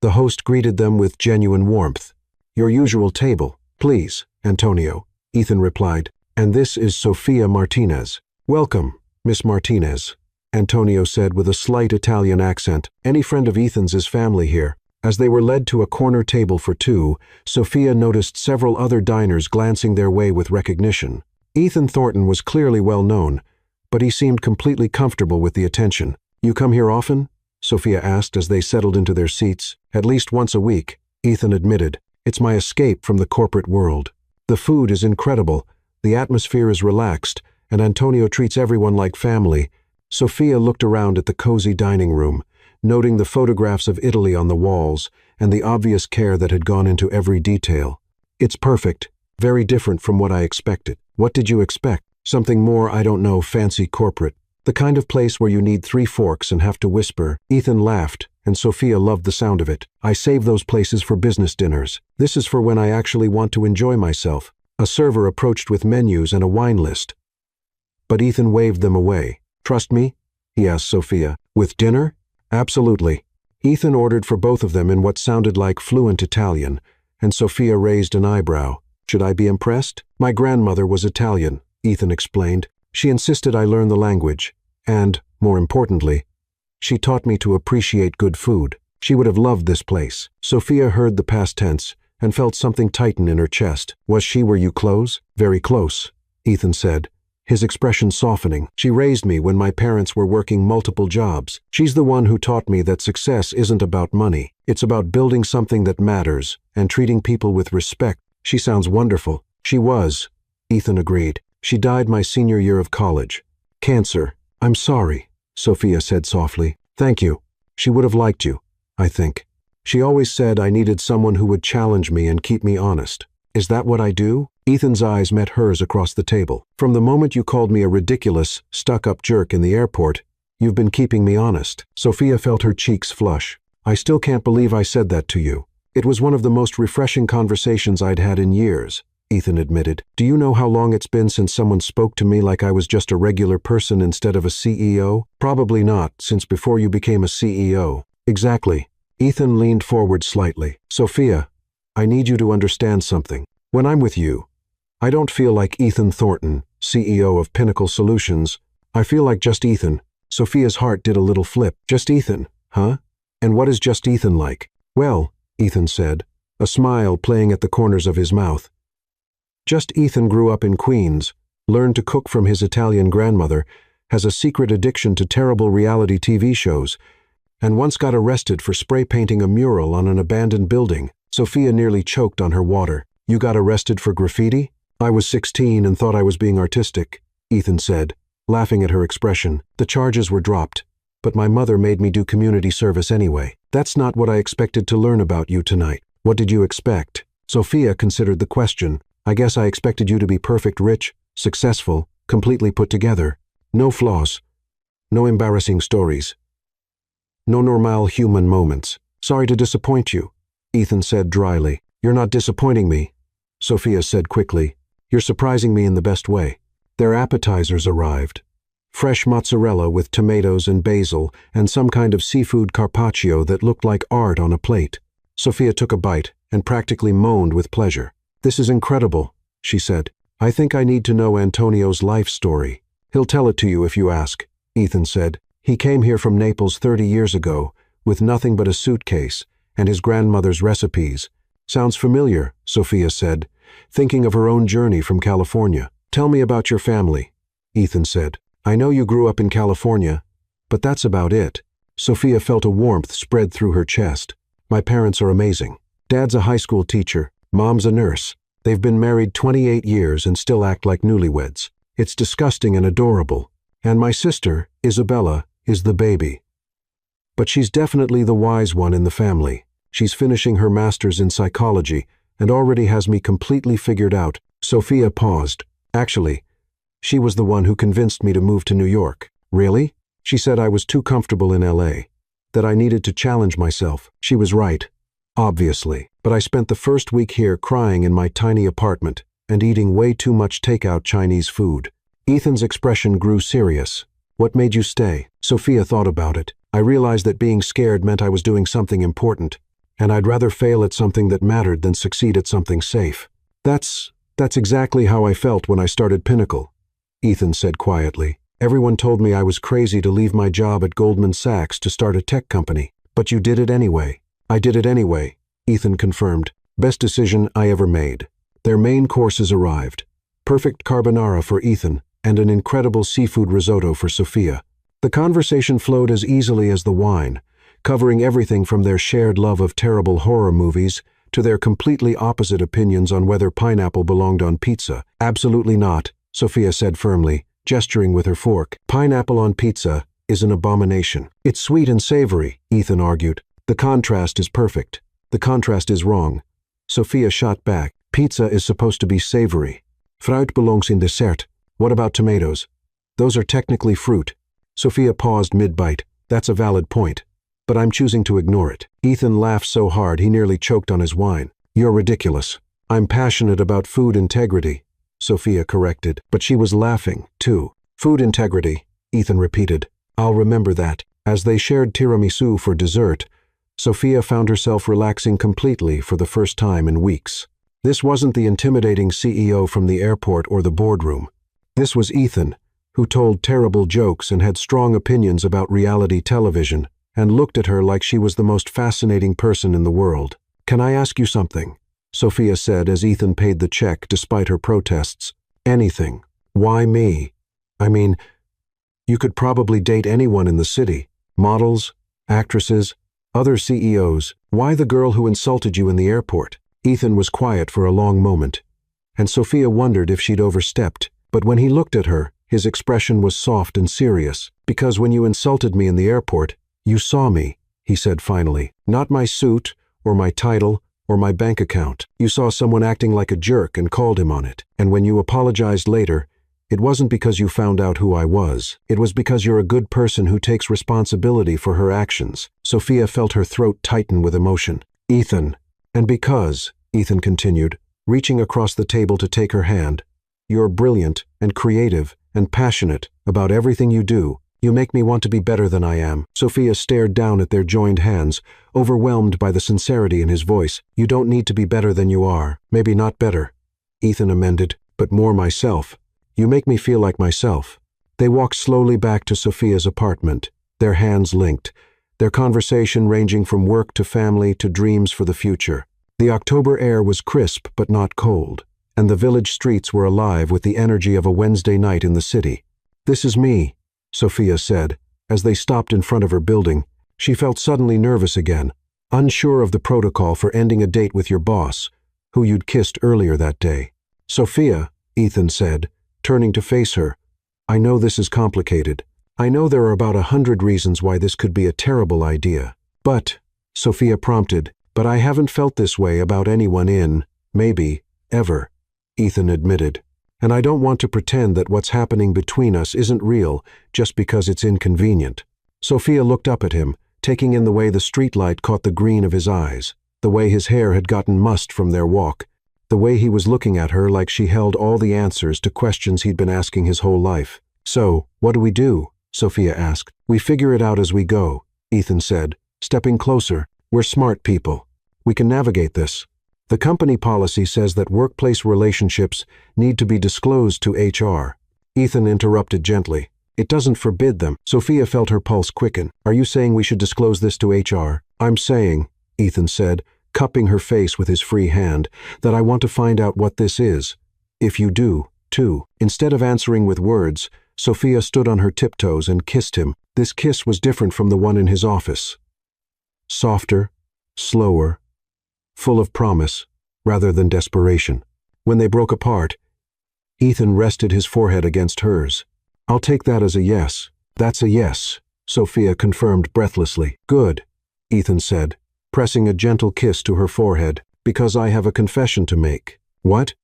the host greeted them with genuine warmth. "Your usual table, please, Antonio," Ethan replied. "And this is Sophia Martinez." "Welcome, Miss Martinez," Antonio said with a slight Italian accent. "Any friend of Ethan's is family here." As they were led to a corner table for two, Sophia noticed several other diners glancing their way with recognition. Ethan Thornton was clearly well known, but he seemed completely comfortable with the attention. "You come here often?" Sophia asked as they settled into their seats. "At least once a week," Ethan admitted. "It's my escape from the corporate world. The food is incredible, the atmosphere is relaxed, and Antonio treats everyone like family." Sophia looked around at the cozy dining room, noting the photographs of Italy on the walls and the obvious care that had gone into every detail. "It's perfect, very different from what I expected." "What did you expect?" "Something more, I don't know, fancy corporate. The kind of place where you need 3 forks and have to whisper." Ethan laughed, and Sophia loved the sound of it. "I save those places for business dinners. This is for when I actually want to enjoy myself." A server approached with menus and a wine list, but Ethan waved them away. "Trust me?" he asked Sophia. "With dinner?" "Absolutely." Ethan ordered for both of them in what sounded like fluent Italian, and Sophia raised an eyebrow. "Should I be impressed?" "My grandmother was Italian," Ethan explained. "She insisted I learn the language, and, more importantly, she taught me to appreciate good food. She would have loved this place." Sophia heard the past tense and felt something tighten in her chest. "Was she where you close?" "Very close," Ethan said, his expression softening. "She raised me when my parents were working multiple jobs. She's the one who taught me that success isn't about money. It's about building something that matters and treating people with respect." "She sounds wonderful." "She was," Ethan agreed. "She died my senior year of college. Cancer." "I'm sorry," Sophia said softly. "Thank you. She would have liked you, I think. She always said I needed someone who would challenge me and keep me honest." "Is that what I do?" Ethan's eyes met hers across the table. "From the moment you called me a ridiculous, stuck-up jerk in the airport, you've been keeping me honest." Sophia felt her cheeks flush. "I still can't believe I said that to you." "It was one of the most refreshing conversations I'd had in years," Ethan admitted. "Do you know how long it's been since someone spoke to me like I was just a regular person instead of a CEO? Probably not, since before you became a CEO." "Exactly." Ethan leaned forward slightly. "Sophia, I need you to understand something. When I'm with you, I don't feel like Ethan Thornton, CEO of Pinnacle Solutions. I feel like just Ethan." Sophia's heart did a little flip. "Just Ethan, huh? And what is just Ethan like?" "Well," Ethan said, a smile playing at the corners of his mouth. "Just Ethan grew up in Queens, learned to cook from his Italian grandmother, has a secret addiction to terrible reality TV shows, and once got arrested for spray painting a mural on an abandoned building." Sophia nearly choked on her water. "You got arrested for graffiti?" "I was 16 and thought I was being artistic," Ethan said, laughing at her expression. "The charges were dropped, but my mother made me do community service anyway." "That's not what I expected to learn about you tonight." "What did you expect?" Sophia considered the question. I guess I expected you to be perfect, rich, successful, completely put together. No flaws. No embarrassing stories. No normal human moments. Sorry to disappoint you, Ethan said dryly. You're not disappointing me, Sophia said quickly. You're surprising me in the best way. Their appetizers arrived. Fresh mozzarella with tomatoes and basil and some kind of seafood carpaccio that looked like art on a plate. Sophia took a bite and practically moaned with pleasure. This is incredible, she said. I think I need to know Antonio's life story. He'll tell it to you if you ask, Ethan said. He came here from Naples 30 years ago, with nothing but a suitcase and his grandmother's recipes. Sounds familiar, Sophia said, thinking of her own journey from California. Tell me about your family, Ethan said. I know you grew up in California, but that's about it. Sophia felt a warmth spread through her chest. My parents are amazing. Dad's a high school teacher. Mom's a nurse. They've been married 28 years and still act like newlyweds. It's disgusting and adorable. And my sister, Isabella, is the baby. But she's definitely the wise one in the family. She's finishing her master's in psychology and already has me completely figured out. Sophia paused. Actually, she was the one who convinced me to move to New York. Really? She said I was too comfortable in LA, that I needed to challenge myself. She was right, obviously. But I spent the first week here crying in my tiny apartment and eating way too much takeout Chinese food. Ethan's expression grew serious. What made you stay? Sophia thought about it. I realized that being scared meant I was doing something important, and I'd rather fail at something that mattered than succeed at something safe. That's exactly how I felt when I started Pinnacle, Ethan said quietly. Everyone told me I was crazy to leave my job at Goldman Sachs to start a tech company. But you did it anyway. I did it anyway, Ethan confirmed. Best decision I ever made. Their main courses arrived. Perfect carbonara for Ethan and an incredible seafood risotto for Sophia. The conversation flowed as easily as the wine, covering everything from their shared love of terrible horror movies to their completely opposite opinions on whether pineapple belonged on pizza. Absolutely not, Sophia said firmly, gesturing with her fork. Pineapple on pizza is an abomination. It's sweet and savory, Ethan argued. The contrast is perfect. The contrast is wrong. Sophia shot back. Pizza is supposed to be savory. Fruit belongs in dessert. What about tomatoes? Those are technically fruit. Sophia paused mid-bite. That's a valid point. But I'm choosing to ignore it. Ethan laughed so hard he nearly choked on his wine. You're ridiculous. I'm passionate about food integrity, Sophia corrected. But she was laughing, too. Food integrity, Ethan repeated. I'll remember that. As they shared tiramisu for dessert, Sophia found herself relaxing completely for the first time in weeks. This wasn't the intimidating CEO from the airport or the boardroom. This was Ethan, who told terrible jokes and had strong opinions about reality television, and looked at her like she was the most fascinating person in the world. Can I ask you something? Sophia said as Ethan paid the check despite her protests. Anything. Why me? I mean, you could probably date anyone in the city. Models, actresses, other CEOs. Why the girl who insulted you in the airport? Ethan was quiet for a long moment, and Sophia wondered if she'd overstepped. But when he looked at her, his expression was soft and serious. Because when you insulted me in the airport, you saw me, he said finally. Not my suit, or my title, or my bank account. You saw someone acting like a jerk and called him on it. And when you apologized later, it wasn't because you found out who I was. It was because you're a good person who takes responsibility for her actions. Sophia felt her throat tighten with emotion. Ethan. And because, Ethan continued, reaching across the table to take her hand, you're brilliant and creative and passionate about everything you do. You make me want to be better than I am. Sophia stared down at their joined hands, overwhelmed by the sincerity in his voice. You don't need to be better than you are. Maybe not better, Ethan amended, but more myself. You make me feel like myself. They walked slowly back to Sophia's apartment, their hands linked, their conversation ranging from work to family to dreams for the future. The October air was crisp but not cold, and the village streets were alive with the energy of a Wednesday night in the city. This is me, Sophia said. As they stopped in front of her building, she felt suddenly nervous again, unsure of the protocol for ending a date with your boss, who you'd kissed earlier that day. Sophia, Ethan said, turning to face her, I know this is complicated. I know there are about 100 reasons why this could be a terrible idea. But, Sophia prompted, but I haven't felt this way about anyone in. maybe, ever, Ethan admitted. And I don't want to pretend that what's happening between us isn't real just because it's inconvenient. Sophia looked up at him, taking in the way the streetlight caught the green of his eyes, the way his hair had gotten mussed from their walk, the way he was looking at her like she held all the answers to questions he'd been asking his whole life. "So, what do we do?" Sophia asked. "We figure it out as we go," Ethan said, stepping closer. "We're smart people. We can navigate this. The company policy says that workplace relationships need to be disclosed to HR. Ethan interrupted gently. "It doesn't forbid them." Sophia felt her pulse quicken. "Are you saying we should disclose this to HR?" "I'm saying," Ethan said, cupping her face with his free hand, "that I want to find out what this is. If you do, too." Instead of answering with words, Sophia stood on her tiptoes and kissed him. This kiss was different from the one in his office. Softer, slower, full of promise, rather than desperation. When they broke apart, Ethan rested his forehead against hers. "I'll take that as a yes." "That's a yes," Sophia confirmed breathlessly. "Good," Ethan said, pressing a gentle kiss to her forehead, "because I have a confession to make." "What?"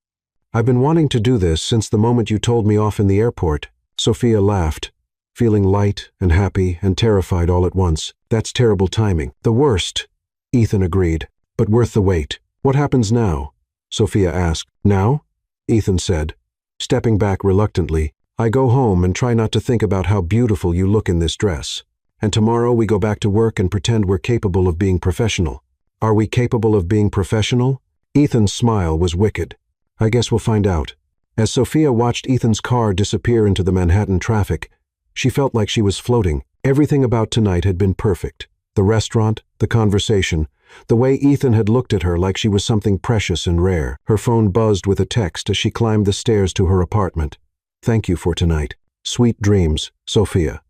"I've been wanting to do this since the moment you told me off in the airport." Sophia laughed, feeling light and happy and terrified all at once. "That's terrible timing." "The worst," Ethan agreed, "but worth the wait." "What happens now?" Sophia asked. "Now?" Ethan said, stepping back reluctantly. "I go home and try not to think about how beautiful you look in this dress. And tomorrow we go back to work and pretend we're capable of being professional." "Are we capable of being professional?" Ethan's smile was wicked. "I guess we'll find out." As Sophia watched Ethan's car disappear into the Manhattan traffic, she felt like she was floating. Everything about tonight had been perfect. The restaurant, the conversation, the way Ethan had looked at her like she was something precious and rare. Her phone buzzed with a text as she climbed the stairs to her apartment. "Thank you for tonight. Sweet dreams, Sophia."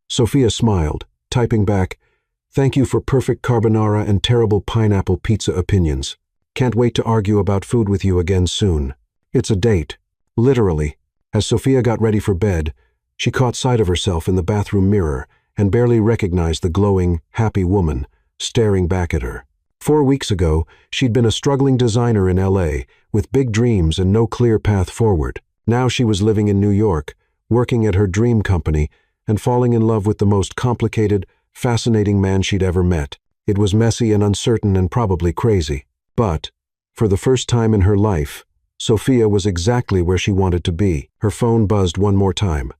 Sophia smiled, typing back, "Thank you for perfect carbonara and terrible pineapple pizza opinions. Can't wait to argue about food with you again soon." It's a date. Literally. As Sophia got ready for bed, she caught sight of herself in the bathroom mirror and barely recognized the glowing, happy woman staring back at her. 4 weeks ago, she'd been a struggling designer in LA with big dreams and no clear path forward. Now she was living in New York, working at her dream company, and falling in love with the most complicated, fascinating man she'd ever met. It was messy and uncertain and probably crazy. But, for the first time in her life, Sophia was exactly where she wanted to be. Her phone buzzed one more time.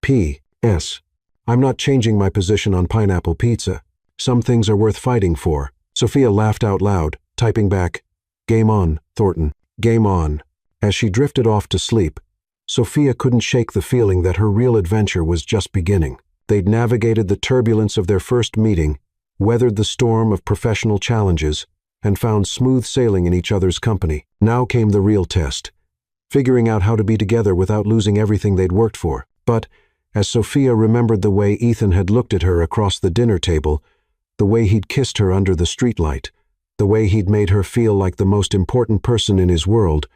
"P.S. I'm not changing my position on pineapple pizza. Some things are worth fighting for." Sophia laughed out loud, typing back, "Game on, Thornton. Game on." As she drifted off to sleep, Sophia couldn't shake the feeling that her real adventure was just beginning. They'd navigated the turbulence of their first meeting, weathered the storm of professional challenges, and found smooth sailing in each other's company. Now came the real test, figuring out how to be together without losing everything they'd worked for. But, as Sophia remembered the way Ethan had looked at her across the dinner table, the way he'd kissed her under the streetlight, the way he'd made her feel like the most important person in his world,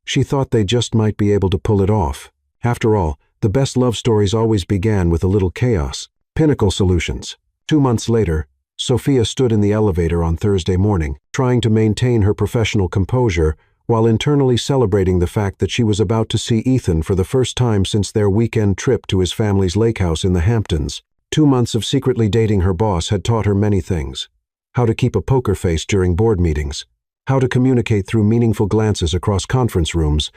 she thought they just might be able to pull it off. After all, the best love stories always began with a little chaos. Pinnacle Solutions. 2 months later, Sophia stood in the elevator on Thursday morning, trying to maintain her professional composure while internally celebrating the fact that she was about to see Ethan for the first time since their weekend trip to his family's lake house in the Hamptons. 2 months of secretly dating her boss had taught her many things. How to keep a poker face during board meetings, how to communicate through meaningful glances across conference rooms,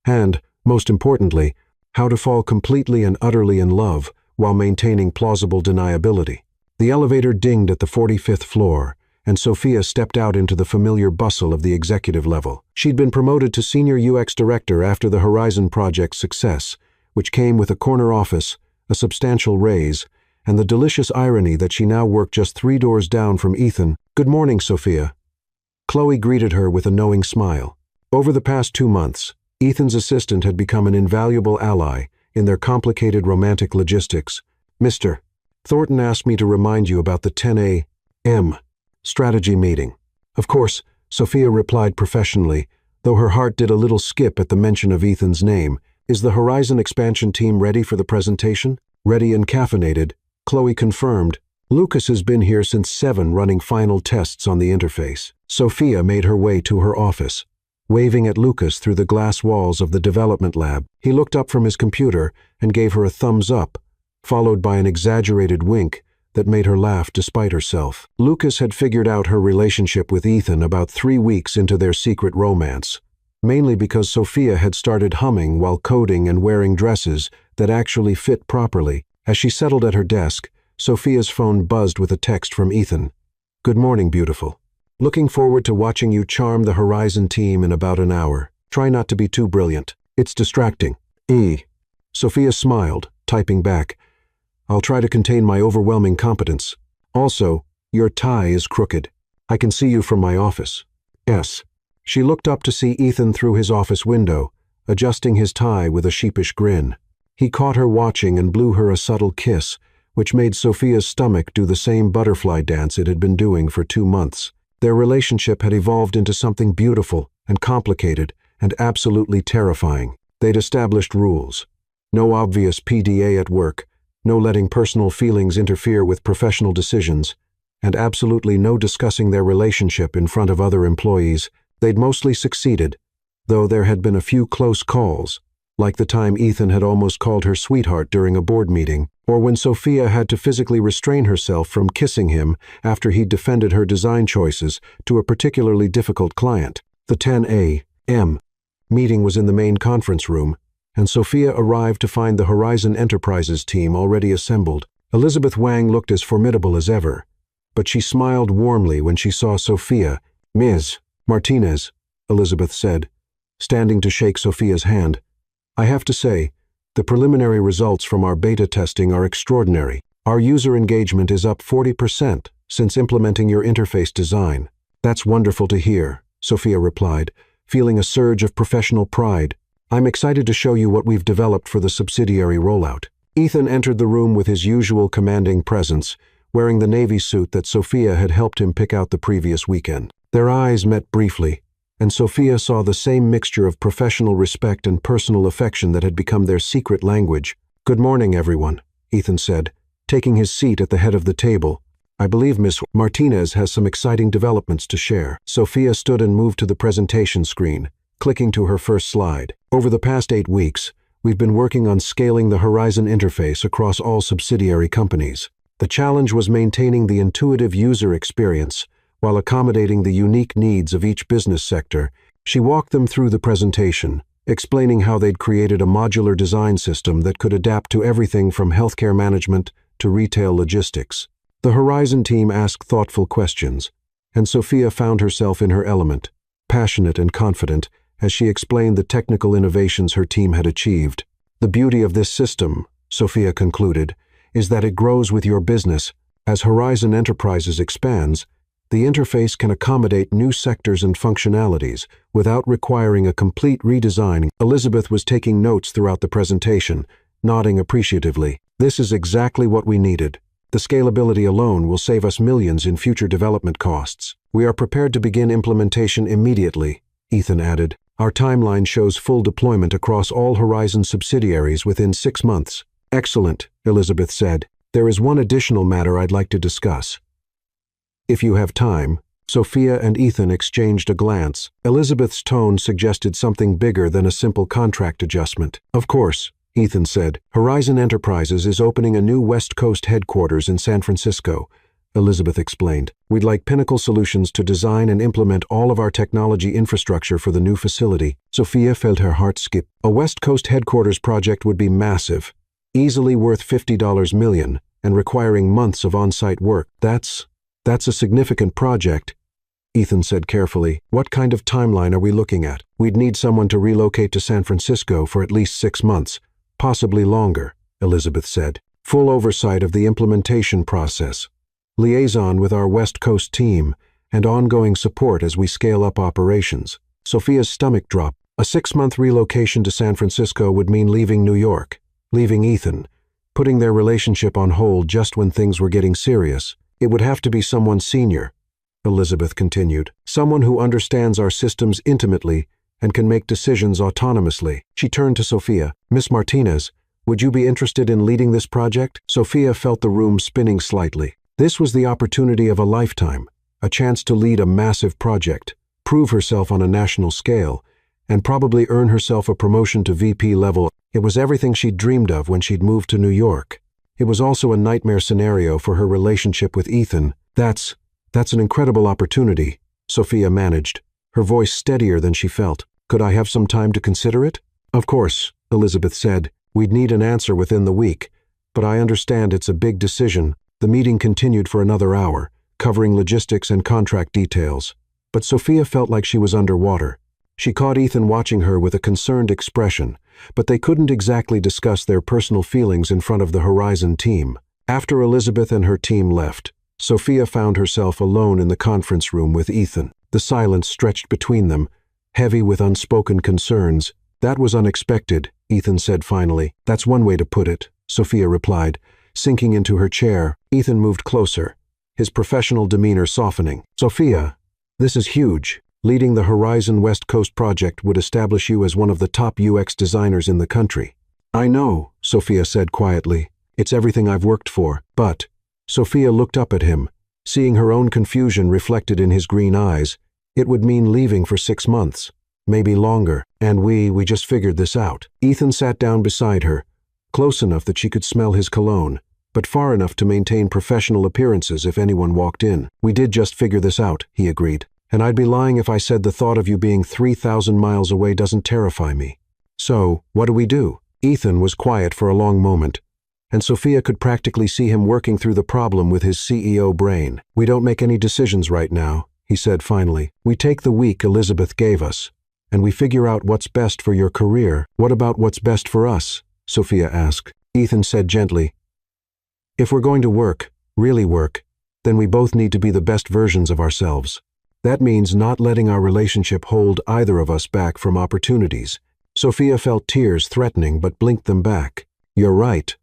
and, most importantly, how to fall completely and utterly in love while maintaining plausible deniability. The elevator dinged at the 45th floor, and Sophia stepped out into the familiar bustle of the executive level. She'd been promoted to Senior UX Director after the Horizon Project's success, which came with a corner office, a substantial raise, and the delicious irony that she now worked just 3 doors down from Ethan. "Good morning, Sophia." Chloe greeted her with a knowing smile. Over the past 2 months, Ethan's assistant had become an invaluable ally in their complicated romantic logistics. "Mr. Thornton asked me to remind you about the 10 a.m. strategy meeting." "Of course," Sophia replied professionally, though her heart did a little skip at the mention of Ethan's name. "Is the Horizon expansion team ready for the presentation?" "Ready and caffeinated," Chloe confirmed, Lucas has been here since 7 running final tests on the interface. Sophia made her way to her office, waving at Lucas through the glass walls of the development lab. He looked up from his computer and gave her a thumbs up, followed by an exaggerated wink that made her laugh despite herself. Lucas had figured out her relationship with Ethan about 3 weeks into their secret romance, mainly because Sophia had started humming while coding and wearing dresses that actually fit properly. As she settled at her desk, Sophia's phone buzzed with a text from Ethan. "Good morning, beautiful. Looking forward to watching you charm the Horizon team in about an hour. Try not to be too brilliant. It's distracting." Sophia smiled, typing back, "I'll try to contain my overwhelming competence. Also, your tie is crooked. I can see you from my office." "Yes." She looked up to see Ethan through his office window, adjusting his tie with a sheepish grin. He caught her watching and blew her a subtle kiss, which made Sophia's stomach do the same butterfly dance it had been doing for 2 months. Their relationship had evolved into something beautiful and complicated and absolutely terrifying. They'd established rules. No obvious PDA at work, no letting personal feelings interfere with professional decisions, and absolutely no discussing their relationship in front of other employees. They'd mostly succeeded, though there had been a few close calls, like the time Ethan had almost called her sweetheart during a board meeting, or when Sophia had to physically restrain herself from kissing him after he'd defended her design choices to a particularly difficult client. The 10 a.m. meeting was in the main conference room, and Sophia arrived to find the Horizon Enterprises team already assembled. Elizabeth Wang looked as formidable as ever, but she smiled warmly when she saw Sophia. "Ms. Martinez," Elizabeth said, standing to shake Sophia's hand. "I have to say, the preliminary results from our beta testing are extraordinary. Our user engagement is up 40% since implementing your interface design." "That's wonderful to hear," Sophia replied, feeling a surge of professional pride. "I'm excited to show you what we've developed for the subsidiary rollout." Ethan entered the room with his usual commanding presence, wearing the navy suit that Sophia had helped him pick out the previous weekend. Their eyes met briefly, and Sophia saw the same mixture of professional respect and personal affection that had become their secret language. "Good morning, everyone," Ethan said, taking his seat at the head of the table. "I believe Ms. Martinez has some exciting developments to share." Sophia stood and moved to the presentation screen, clicking to her first slide. "Over the past 8 weeks, we've been working on scaling the Horizon interface across all subsidiary companies. The challenge was maintaining the intuitive user experience while accommodating the unique needs of each business sector." She walked them through the presentation, explaining how they'd created a modular design system that could adapt to everything from healthcare management to retail logistics. The Horizon team asked thoughtful questions, and Sophia found herself in her element, passionate and confident, as she explained the technical innovations her team had achieved. "The beauty of this system," Sophia concluded, "is that it grows with your business. As Horizon Enterprises expands, the interface can accommodate new sectors and functionalities without requiring a complete redesign." Elizabeth was taking notes throughout the presentation, nodding appreciatively. "This is exactly what we needed. The scalability alone will save us millions in future development costs. We are prepared to begin implementation immediately," Ethan added. "Our timeline shows full deployment across all Horizon subsidiaries within 6 months." "Excellent," Elizabeth said. "There is one additional matter I'd like to discuss. If you have time." Sophia and Ethan exchanged a glance. Elizabeth's tone suggested something bigger than a simple contract adjustment. "Of course," Ethan said. "Horizon Enterprises is opening a new West Coast headquarters in San Francisco," Elizabeth explained. "We'd like Pinnacle Solutions to design and implement all of our technology infrastructure for the new facility." Sophia felt her heart skip. A West Coast headquarters project would be massive, easily worth $50 million, and requiring months of on-site work. That's a significant project," Ethan said carefully. "What kind of timeline are we looking at?" "We'd need someone to relocate to San Francisco for at least 6 months, possibly longer," Elizabeth said. "Full oversight of the implementation process, liaison with our West Coast team, and ongoing support as we scale up operations." Sophia's stomach dropped. A 6-month relocation to San Francisco would mean leaving New York, leaving Ethan, putting their relationship on hold just when things were getting serious. "It would have to be someone senior," Elizabeth continued. "Someone who understands our systems intimately and can make decisions autonomously." She turned to Sophia. "Miss Martinez, would you be interested in leading this project?" Sophia felt the room spinning slightly. This was the opportunity of a lifetime, a chance to lead a massive project, prove herself on a national scale, and probably earn herself a promotion to VP level. It was everything she'd dreamed of when she'd moved to New York. It was also a nightmare scenario for her relationship with Ethan. That's an incredible opportunity, Sophia managed, her voice steadier than she felt. Could I have some time to consider it? Of course, Elizabeth said. We'd need an answer within the week, but I understand it's a big decision. The meeting continued for another hour, covering logistics and contract details. But Sophia felt like she was underwater. She caught Ethan watching her with a concerned expression, but they couldn't exactly discuss their personal feelings in front of the Horizon team. After Elizabeth and her team left, Sophia found herself alone in the conference room with Ethan. The silence stretched between them, heavy with unspoken concerns. That was unexpected, Ethan said finally. That's one way to put it, Sophia replied, sinking into her chair. Ethan moved closer, his professional demeanor softening. Sophia, this is huge. Leading the Horizon West Coast project would establish you as one of the top UX designers in the country. I know, Sophia said quietly. It's everything I've worked for. But, Sophia looked up at him, seeing her own confusion reflected in his green eyes. It would mean leaving for 6 months, maybe longer, and we just figured this out. Ethan sat down beside her, close enough that she could smell his cologne, but far enough to maintain professional appearances if anyone walked in. We did just figure this out, he agreed. And I'd be lying if I said the thought of you being 3,000 miles away doesn't terrify me. So, what do? Ethan was quiet for a long moment, and Sophia could practically see him working through the problem with his CEO brain. We don't make any decisions right now, he said finally. We take the week Elizabeth gave us, and we figure out what's best for your career. What about what's best for us? Sophia asked. Ethan said gently, if we're going to work, really work, then we both need to be the best versions of ourselves. That means not letting our relationship hold either of us back from opportunities. Sophia felt tears threatening but blinked them back. You're right.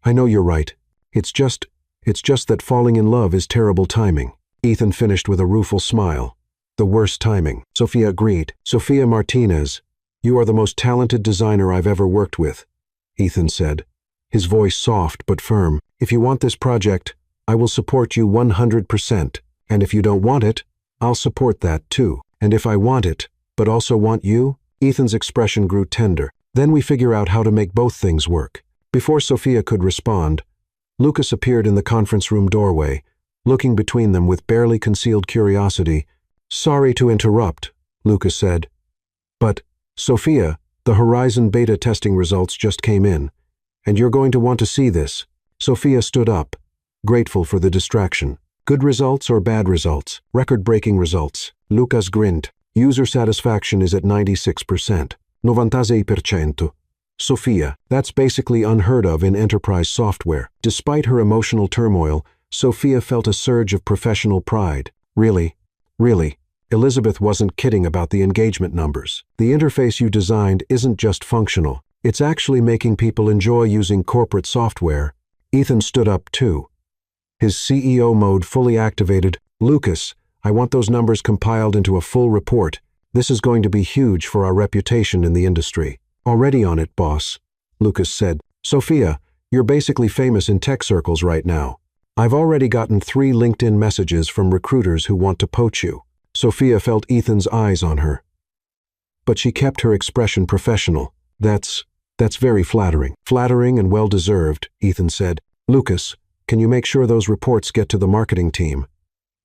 I know you're right. It's just that falling in love is terrible timing. Ethan finished with a rueful smile. The worst timing. Sophia agreed. Sophia Martinez, you are the most talented designer I've ever worked with, Ethan said, his voice soft but firm. If you want this project, I will support you 100%. And if you don't want it, I'll support that too. And if I want it, but also want you? Ethan's expression grew tender. Then we figure out how to make both things work. Before Sophia could respond, Lucas appeared in the conference room doorway, looking between them with barely concealed curiosity. Sorry to interrupt, Lucas said. But, Sophia, the Horizon beta testing results just came in, and you're going to want to see this. Sophia stood up, grateful for the distraction. Good results or bad results? Record-breaking results. Lucas grinned. User satisfaction is at 96%. 96%. Sophia, that's basically unheard of in enterprise software. Despite her emotional turmoil, Sophia felt a surge of professional pride. Really, Elizabeth wasn't kidding about the engagement numbers. The interface you designed isn't just functional. It's actually making people enjoy using corporate software. Ethan stood up too, his CEO mode fully activated. Lucas, I want those numbers compiled into a full report. This is going to be huge for our reputation in the industry. Already on it, boss, Lucas said. Sophia, you're basically famous in tech circles right now. I've already gotten 3 LinkedIn messages from recruiters who want to poach you. Sophia felt Ethan's eyes on her, but she kept her expression professional. That's very flattering. Flattering and well-deserved, Ethan said. Lucas, can you make sure those reports get to the marketing team?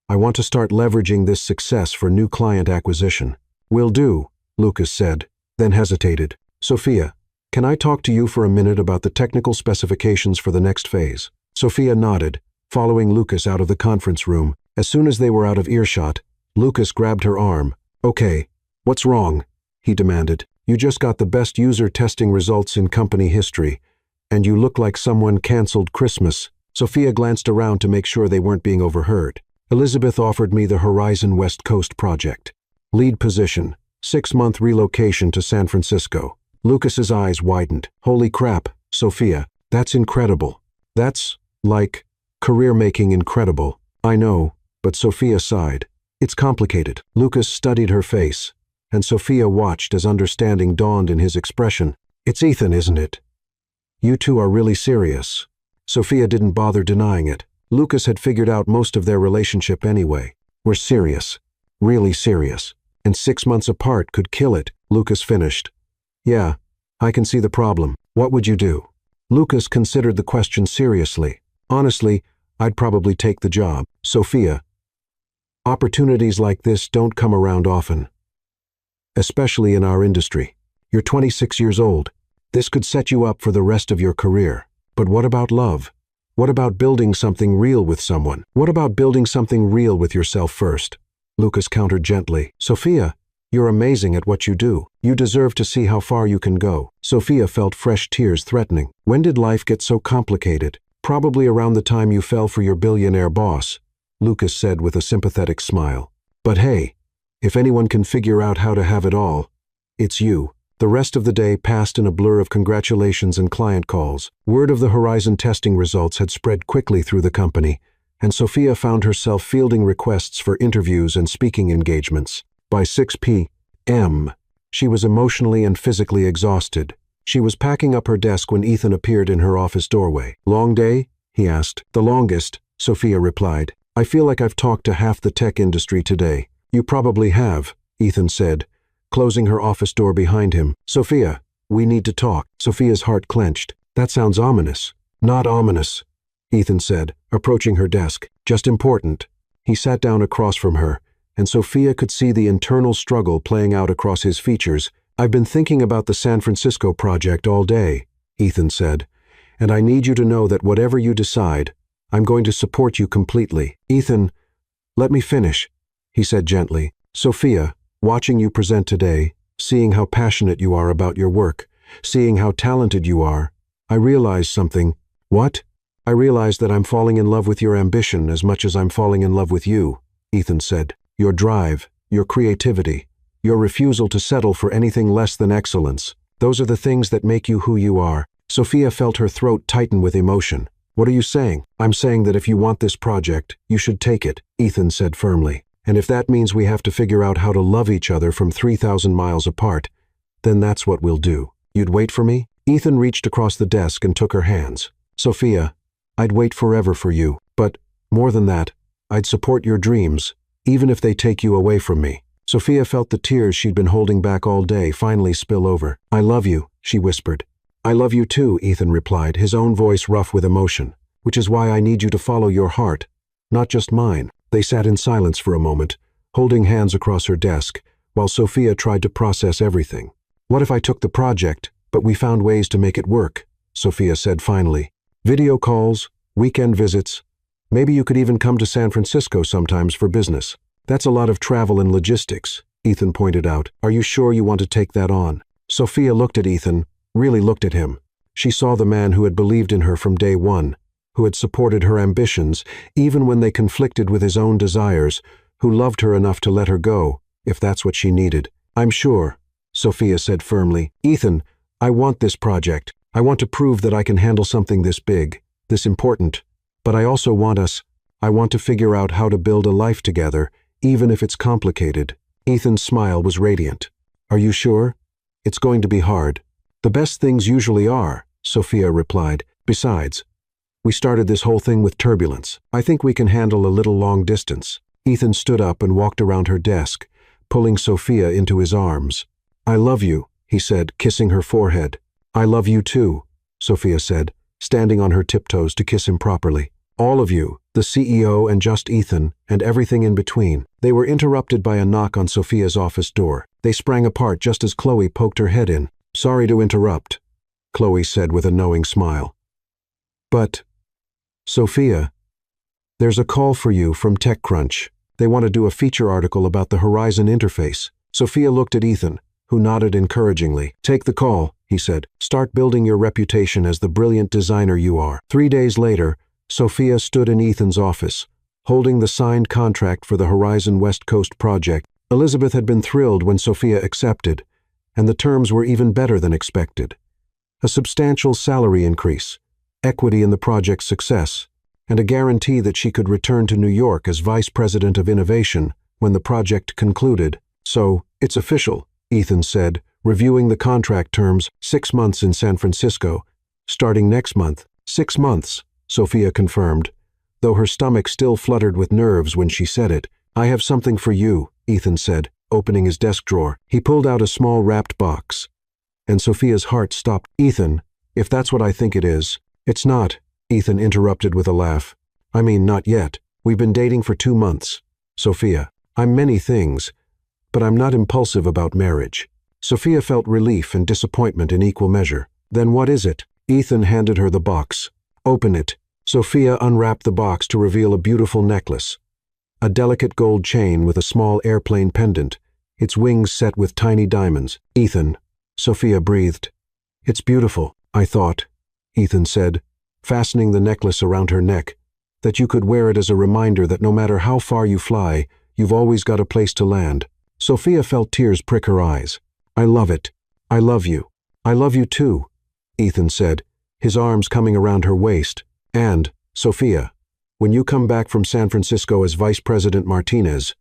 I want to start leveraging this success for new client acquisition. Will do, Lucas said, then hesitated. Sophia, can I talk to you for a minute about the technical specifications for the next phase? Sophia nodded, following Lucas out of the conference room. As soon as they were out of earshot, Lucas grabbed her arm. Okay, what's wrong? He demanded. You just got the best user testing results in company history, and you look like someone canceled Christmas. Sophia glanced around to make sure they weren't being overheard. Elizabeth offered me the Horizon West Coast project. Lead position, 6-month relocation to San Francisco. Lucas's eyes widened. Holy crap, Sophia, that's incredible. That's, like, career-making incredible. I know, but Sophia sighed. It's complicated. Lucas studied her face, and Sophia watched as understanding dawned in his expression. It's Ethan, isn't it? You two are really serious. Sophia didn't bother denying it. Lucas had figured out most of their relationship anyway. We're serious. Really serious. And 6 months apart could kill it, Lucas finished. Yeah, I can see the problem. What would you do? Lucas considered the question seriously. Honestly, I'd probably take the job. Sophia, opportunities like this don't come around often. Especially in our industry. You're 26 years old. This could set you up for the rest of your career. But what about love? What about building something real with someone? What about building something real with yourself first? Lucas countered gently. Sophia, you're amazing at what you do. You deserve to see how far you can go. Sophia felt fresh tears threatening. When did life get so complicated? Probably around the time you fell for your billionaire boss, Lucas said with a sympathetic smile. But hey, if anyone can figure out how to have it all, it's you. The rest of the day passed in a blur of congratulations and client calls. Word of the Horizon testing results had spread quickly through the company, and Sophia found herself fielding requests for interviews and speaking engagements. By 6 p.m., she was emotionally and physically exhausted. She was packing up her desk when Ethan appeared in her office doorway. Long day? He asked. The longest, Sophia replied. I feel like I've talked to half the tech industry today. You probably have, Ethan said, closing her office door behind him. Sophia, we need to talk. Sophia's heart clenched. That sounds ominous. Not ominous, Ethan said, approaching her desk. Just important. He sat down across from her, and Sophia could see the internal struggle playing out across his features. I've been thinking about the San Francisco project all day, Ethan said, and I need you to know that whatever you decide, I'm going to support you completely. Ethan, let me finish, he said gently. Sophia, watching you present today, seeing how passionate you are about your work, seeing how talented you are, I realized something. What? I realized that I'm falling in love with your ambition as much as I'm falling in love with you, Ethan said. Your drive, your creativity, your refusal to settle for anything less than excellence. Those are the things that make you who you are. Sophia felt her throat tighten with emotion. What are you saying? I'm saying that if you want this project, you should take it, Ethan said firmly. And if that means we have to figure out how to love each other from 3,000 miles apart, then that's what we'll do. You'd wait for me? Ethan reached across the desk and took her hands. Sophia, I'd wait forever for you, but, more than that, I'd support your dreams, even if they take you away from me. Sophia felt the tears she'd been holding back all day finally spill over. I love you, she whispered. I love you too, Ethan replied, his own voice rough with emotion, which is why I need you to follow your heart, not just mine. They sat in silence for a moment, holding hands across her desk, while Sophia tried to process everything. What if I took the project, but we found ways to make it work? Sophia said finally. Video calls, weekend visits. Maybe you could even come to San Francisco sometimes for business. That's a lot of travel and logistics, Ethan pointed out. Are you sure you want to take that on? Sophia looked at Ethan, really looked at him. She saw the man who had believed in her from day one, who had supported her ambitions, even when they conflicted with his own desires, who loved her enough to let her go, if that's what she needed. I'm sure, Sophia said firmly. Ethan, I want this project. I want to prove that I can handle something this big, this important. But I also want I want to figure out how to build a life together, even if it's complicated. Ethan's smile was radiant. Are you sure? It's going to be hard. The best things usually are, Sophia replied. Besides, we started this whole thing with turbulence. I think we can handle a little long distance. Ethan stood up and walked around her desk, pulling Sophia into his arms. I love you, he said, kissing her forehead. I love you too, Sophia said, standing on her tiptoes to kiss him properly. All of you, the CEO and just Ethan, and everything in between. They were interrupted by a knock on Sophia's office door. They sprang apart just as Chloe poked her head in. Sorry to interrupt, Chloe said with a knowing smile. But, Sophia, there's a call for you from TechCrunch. They want to do a feature article about the Horizon interface. Sophia looked at Ethan, who nodded encouragingly. Take the call, he said. Start building your reputation as the brilliant designer you are. 3 days later, Sophia stood in Ethan's office, holding the signed contract for the Horizon West Coast project. Elizabeth had been thrilled when Sophia accepted, and the terms were even better than expected. A substantial salary increase, equity in the project's success, and a guarantee that she could return to New York as Vice President of Innovation when the project concluded. So, it's official, Ethan said, reviewing the contract terms. 6 months in San Francisco, starting next month. 6 months, Sophia confirmed, though her stomach still fluttered with nerves when she said it. "I have something for you," Ethan said, opening his desk drawer. He pulled out a small wrapped box, and Sophia's heart stopped. "Ethan, if that's what I think it is." "It's not," Ethan interrupted with a laugh. "I mean, not yet. We've been dating for 2 months. Sophia, I'm many things, but I'm not impulsive about marriage." Sophia felt relief and disappointment in equal measure. "Then what is it?" Ethan handed her the box. "Open it." Sophia unwrapped the box to reveal a beautiful necklace. A delicate gold chain with a small airplane pendant, its wings set with tiny diamonds. "Ethan," Sophia breathed. "It's beautiful, I thought," Ethan said, fastening the necklace around her neck, "that you could wear it as a reminder that no matter how far you fly, you've always got a place to land." Sophia felt tears prick her eyes. "I love it. I love you. I love you too," Ethan said, his arms coming around her waist. "And, Sophia, when you come back from San Francisco as Vice President Martinez,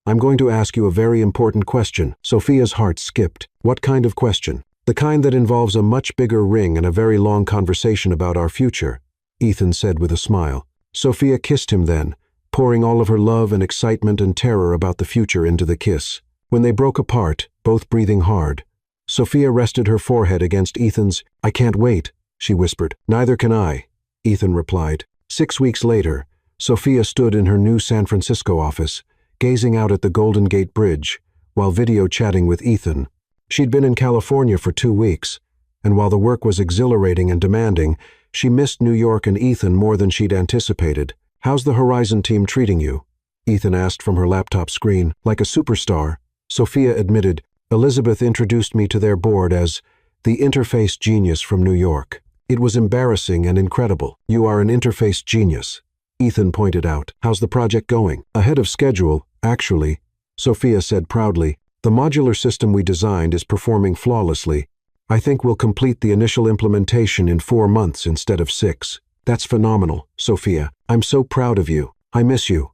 I'm going to ask you a very important question." Sophia's heart skipped. "What kind of question?" "The kind that involves a much bigger ring and a very long conversation about our future," Ethan said with a smile. Sophia kissed him then, pouring all of her love and excitement and terror about the future into the kiss. When they broke apart, both breathing hard, Sophia rested her forehead against Ethan's. "I can't wait," she whispered. "Neither can I," Ethan replied. 6 weeks later, Sophia stood in her new San Francisco office, gazing out at the Golden Gate Bridge, while video chatting with Ethan. She'd been in California for 2 weeks, and while the work was exhilarating and demanding, she missed New York and Ethan more than she'd anticipated. "How's the Horizon team treating you?" Ethan asked from her laptop screen. "Like a superstar," Sophia admitted. "Elizabeth introduced me to their board as the interface genius from New York. It was embarrassing and incredible." "You are an interface genius," Ethan pointed out. "How's the project going?" "Ahead of schedule, actually," Sophia said proudly. "The modular system we designed is performing flawlessly. I think we'll complete the initial implementation in 4 months instead of 6. "That's phenomenal, Sophia. I'm so proud of you. I miss you,"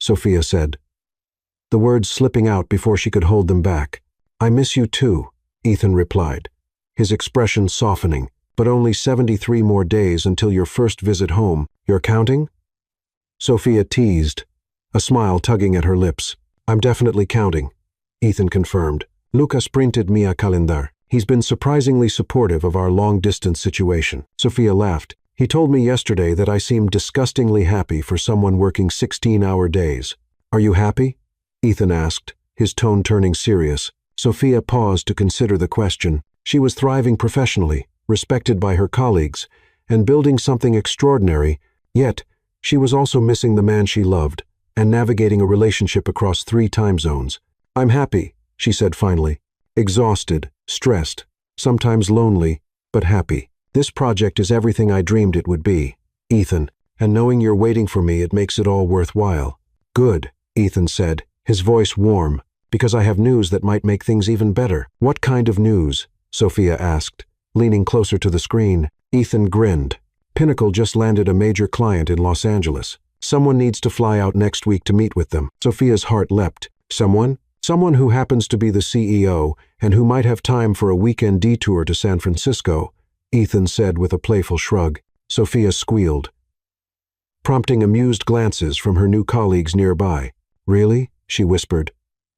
Sophia said, the words slipping out before she could hold them back. "I miss you too," Ethan replied, his expression softening. "But only 73 more days until your first visit home. You're counting?" Sophia teased, a smile tugging at her lips. "I'm definitely counting," Ethan confirmed. "Lucas printed mi a calendar. He's been surprisingly supportive of our long-distance situation." Sophia laughed. "He told me yesterday that I seemed disgustingly happy for someone working 16-hour days." "Are you happy?" Ethan asked, his tone turning serious. Sophia paused to consider the question. She was thriving professionally, respected by her colleagues, and building something extraordinary, yet she was also missing the man she loved and navigating a relationship across 3 time zones. "I'm happy," she said finally. "Exhausted, stressed, sometimes lonely, but happy. This project is everything I dreamed it would be, Ethan, and knowing you're waiting for me, it makes it all worthwhile." "Good," Ethan said, his voice warm, "because I have news that might make things even better." "What kind of news?" Sophia asked, leaning closer to the screen. Ethan grinned. "Pinnacle just landed a major client in Los Angeles. Someone needs to fly out next week to meet with them." Sophia's heart leapt. "Someone?" "Someone who happens to be the CEO and who might have time for a weekend detour to San Francisco," Ethan said with a playful shrug. Sophia squealed, prompting amused glances from her new colleagues nearby. "Really?" she whispered,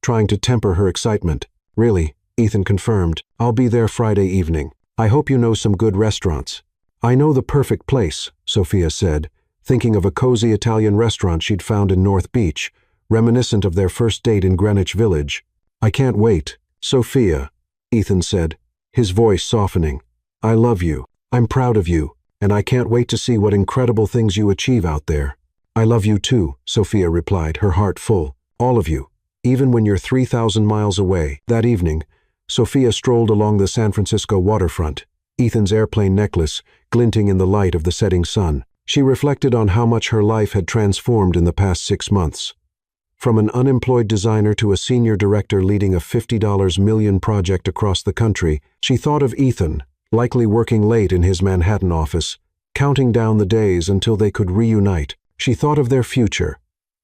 trying to temper her excitement. "Really," Ethan confirmed. "I'll be there Friday evening. I hope you know some good restaurants." "I know the perfect place," Sophia said, thinking of a cozy Italian restaurant she'd found in North Beach, reminiscent of their first date in Greenwich Village. "I can't wait." "Sophia," Ethan said, his voice softening. "I love you. I'm proud of you, and I can't wait to see what incredible things you achieve out there." "I love you too," Sophia replied, her heart full. "All of you, even when you're 3,000 miles away." That evening, Sophia strolled along the San Francisco waterfront, Ethan's airplane necklace glinting in the light of the setting sun. She reflected on how much her life had transformed in the past 6 months. From an unemployed designer to a senior director leading a $50 million project across the country, she thought of Ethan, likely working late in his Manhattan office, counting down the days until they could reunite. She thought of their future,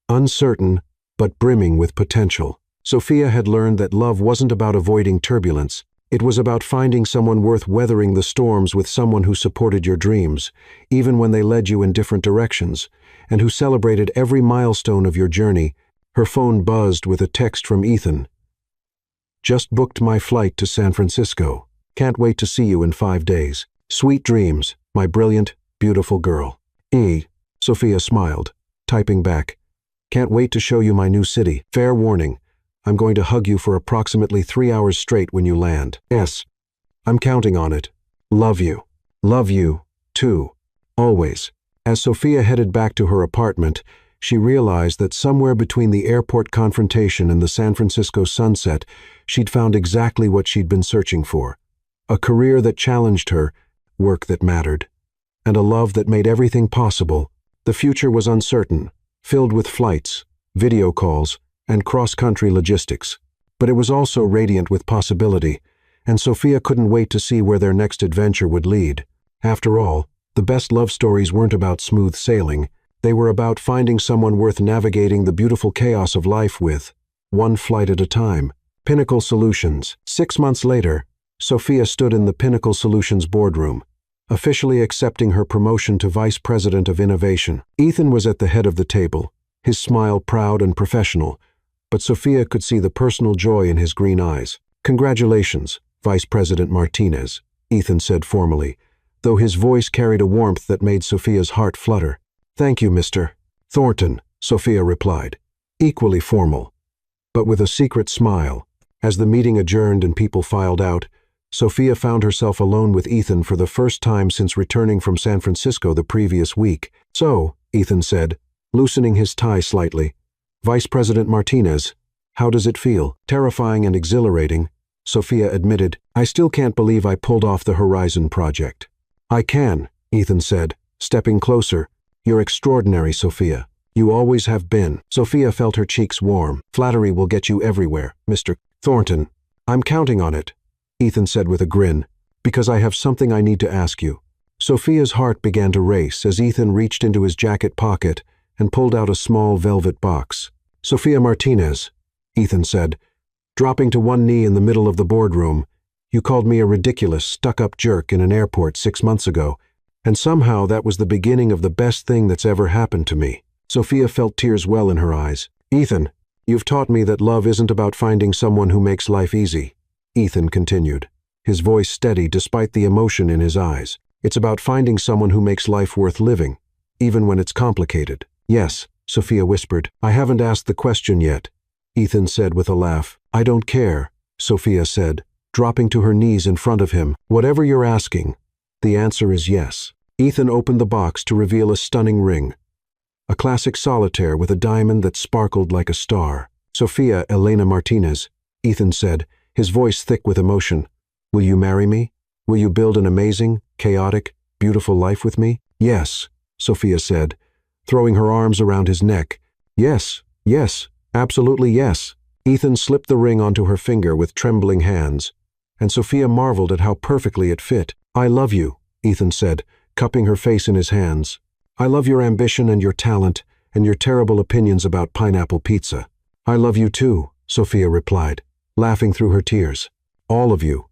uncertain but brimming with potential. Sophia had learned that love wasn't about avoiding turbulence, It was about finding someone worth weathering the storms with, someone who supported your dreams, even when they led you in different directions, and who celebrated every milestone of your journey. Her phone buzzed with a text from Ethan. "Just booked my flight to San Francisco. Can't wait to see you in 5 days. Sweet dreams, my brilliant, beautiful girl." Sophia smiled, typing back, "Can't wait to show you my new city. Fair warning, I'm going to hug you for approximately 3 hours straight when you land. Yes, I'm counting on it. Love you. Love you, too. Always." As Sophia headed back to her apartment, she realized that somewhere between the airport confrontation and the San Francisco sunset, she'd found exactly what she'd been searching for. A career that challenged her, work that mattered, and a love that made everything possible. The future was uncertain, filled with flights, video calls, and cross-country logistics. But it was also radiant with possibility, and Sophia couldn't wait to see where their next adventure would lead. After all, the best love stories weren't about smooth sailing. They were about finding someone worth navigating the beautiful chaos of life with, one flight at a time. Pinnacle Solutions. 6 months later, Sophia stood in the Pinnacle Solutions boardroom, officially accepting her promotion to Vice President of Innovation. Ethan was at the head of the table, his smile proud and professional, but Sophia could see the personal joy in his green eyes. "Congratulations, Vice President Martinez," Ethan said formally, though his voice carried a warmth that made Sophia's heart flutter. "Thank you, Mr. Thornton," Sophia replied, equally formal, but with a secret smile. As the meeting adjourned and people filed out, Sophia found herself alone with Ethan for the first time since returning from San Francisco the previous week. "So," Ethan said, loosening his tie slightly, "Vice President Martinez, how does it feel?" "Terrifying and exhilarating," Sophia admitted. "I still can't believe I pulled off the Horizon project." "I can," Ethan said, stepping closer. "You're extraordinary, Sophia. You always have been." Sophia felt her cheeks warm. "Flattery will get you everywhere, Mr. Thornton." "I'm counting on it," Ethan said with a grin, "because I have something I need to ask you." Sophia's heart began to race as Ethan reached into his jacket pocket and pulled out a small velvet box. "Sophia Martinez," Ethan said, dropping to one knee in the middle of the boardroom, "you called me a ridiculous, stuck-up jerk in an airport 6 months ago, and somehow that was the beginning of the best thing that's ever happened to me." Sophia felt tears well in her eyes. "Ethan, you've taught me that love isn't about finding someone who makes life easy," Ethan continued, his voice steady despite the emotion in his eyes. "It's about finding someone who makes life worth living, even when it's complicated." "Yes," Sophia whispered. "I haven't asked the question yet," Ethan said with a laugh. "I don't care," Sophia said, dropping to her knees in front of him. "Whatever you're asking, the answer is yes." Ethan opened the box to reveal a stunning ring, a classic solitaire with a diamond that sparkled like a star. "Sophia Elena Martinez," Ethan said, his voice thick with emotion. "Will you marry me? Will you build an amazing, chaotic, beautiful life with me?" "Yes," Sophia said, throwing her arms around his neck. "Yes, yes, absolutely yes." Ethan slipped the ring onto her finger with trembling hands, and Sophia marveled at how perfectly it fit. "I love you," Ethan said, cupping her face in his hands. "I love your ambition and your talent and your terrible opinions about pineapple pizza." "I love you too," Sophia replied, laughing through her tears. "All of you.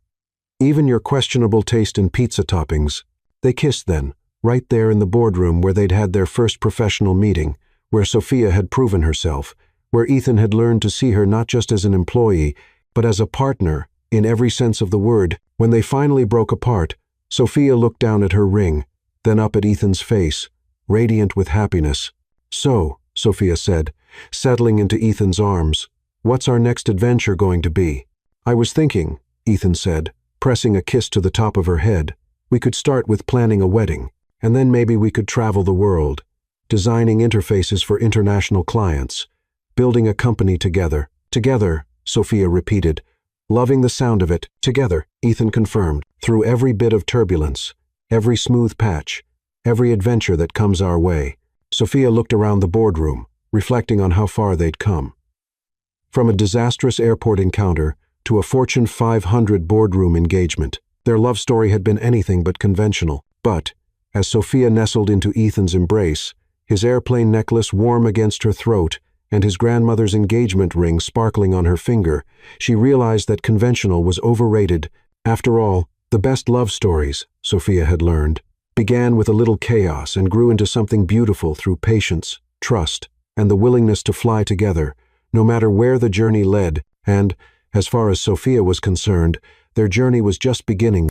Even your questionable taste in pizza toppings." They kissed then, right there in the boardroom where they'd had their first professional meeting, where Sophia had proven herself, where Ethan had learned to see her not just as an employee, but as a partner, in every sense of the word. When they finally broke apart, Sophia looked down at her ring, then up at Ethan's face, radiant with happiness. "So," Sophia said, settling into Ethan's arms, "what's our next adventure going to be?" "I was thinking," Ethan said, pressing a kiss to the top of her head, "we could start with planning a wedding, and then maybe we could travel the world, designing interfaces for international clients, building a company together." "Together," Sophia repeated, loving the sound of it. "Together," Ethan confirmed, "through every bit of turbulence, every smooth patch, every adventure that comes our way." Sophia looked around the boardroom, reflecting on how far they'd come. From a disastrous airport encounter to a Fortune 500 boardroom engagement, their love story had been anything but conventional. But, as Sophia nestled into Ethan's embrace, his airplane necklace warm against her throat and his grandmother's engagement ring sparkling on her finger, she realized that conventional was overrated After all, the best love stories, Sophia had learned, began with a little chaos and grew into something beautiful through patience, trust, and the willingness to fly together, no matter where the journey led, and, as far as Sophia was concerned, their journey was just beginning.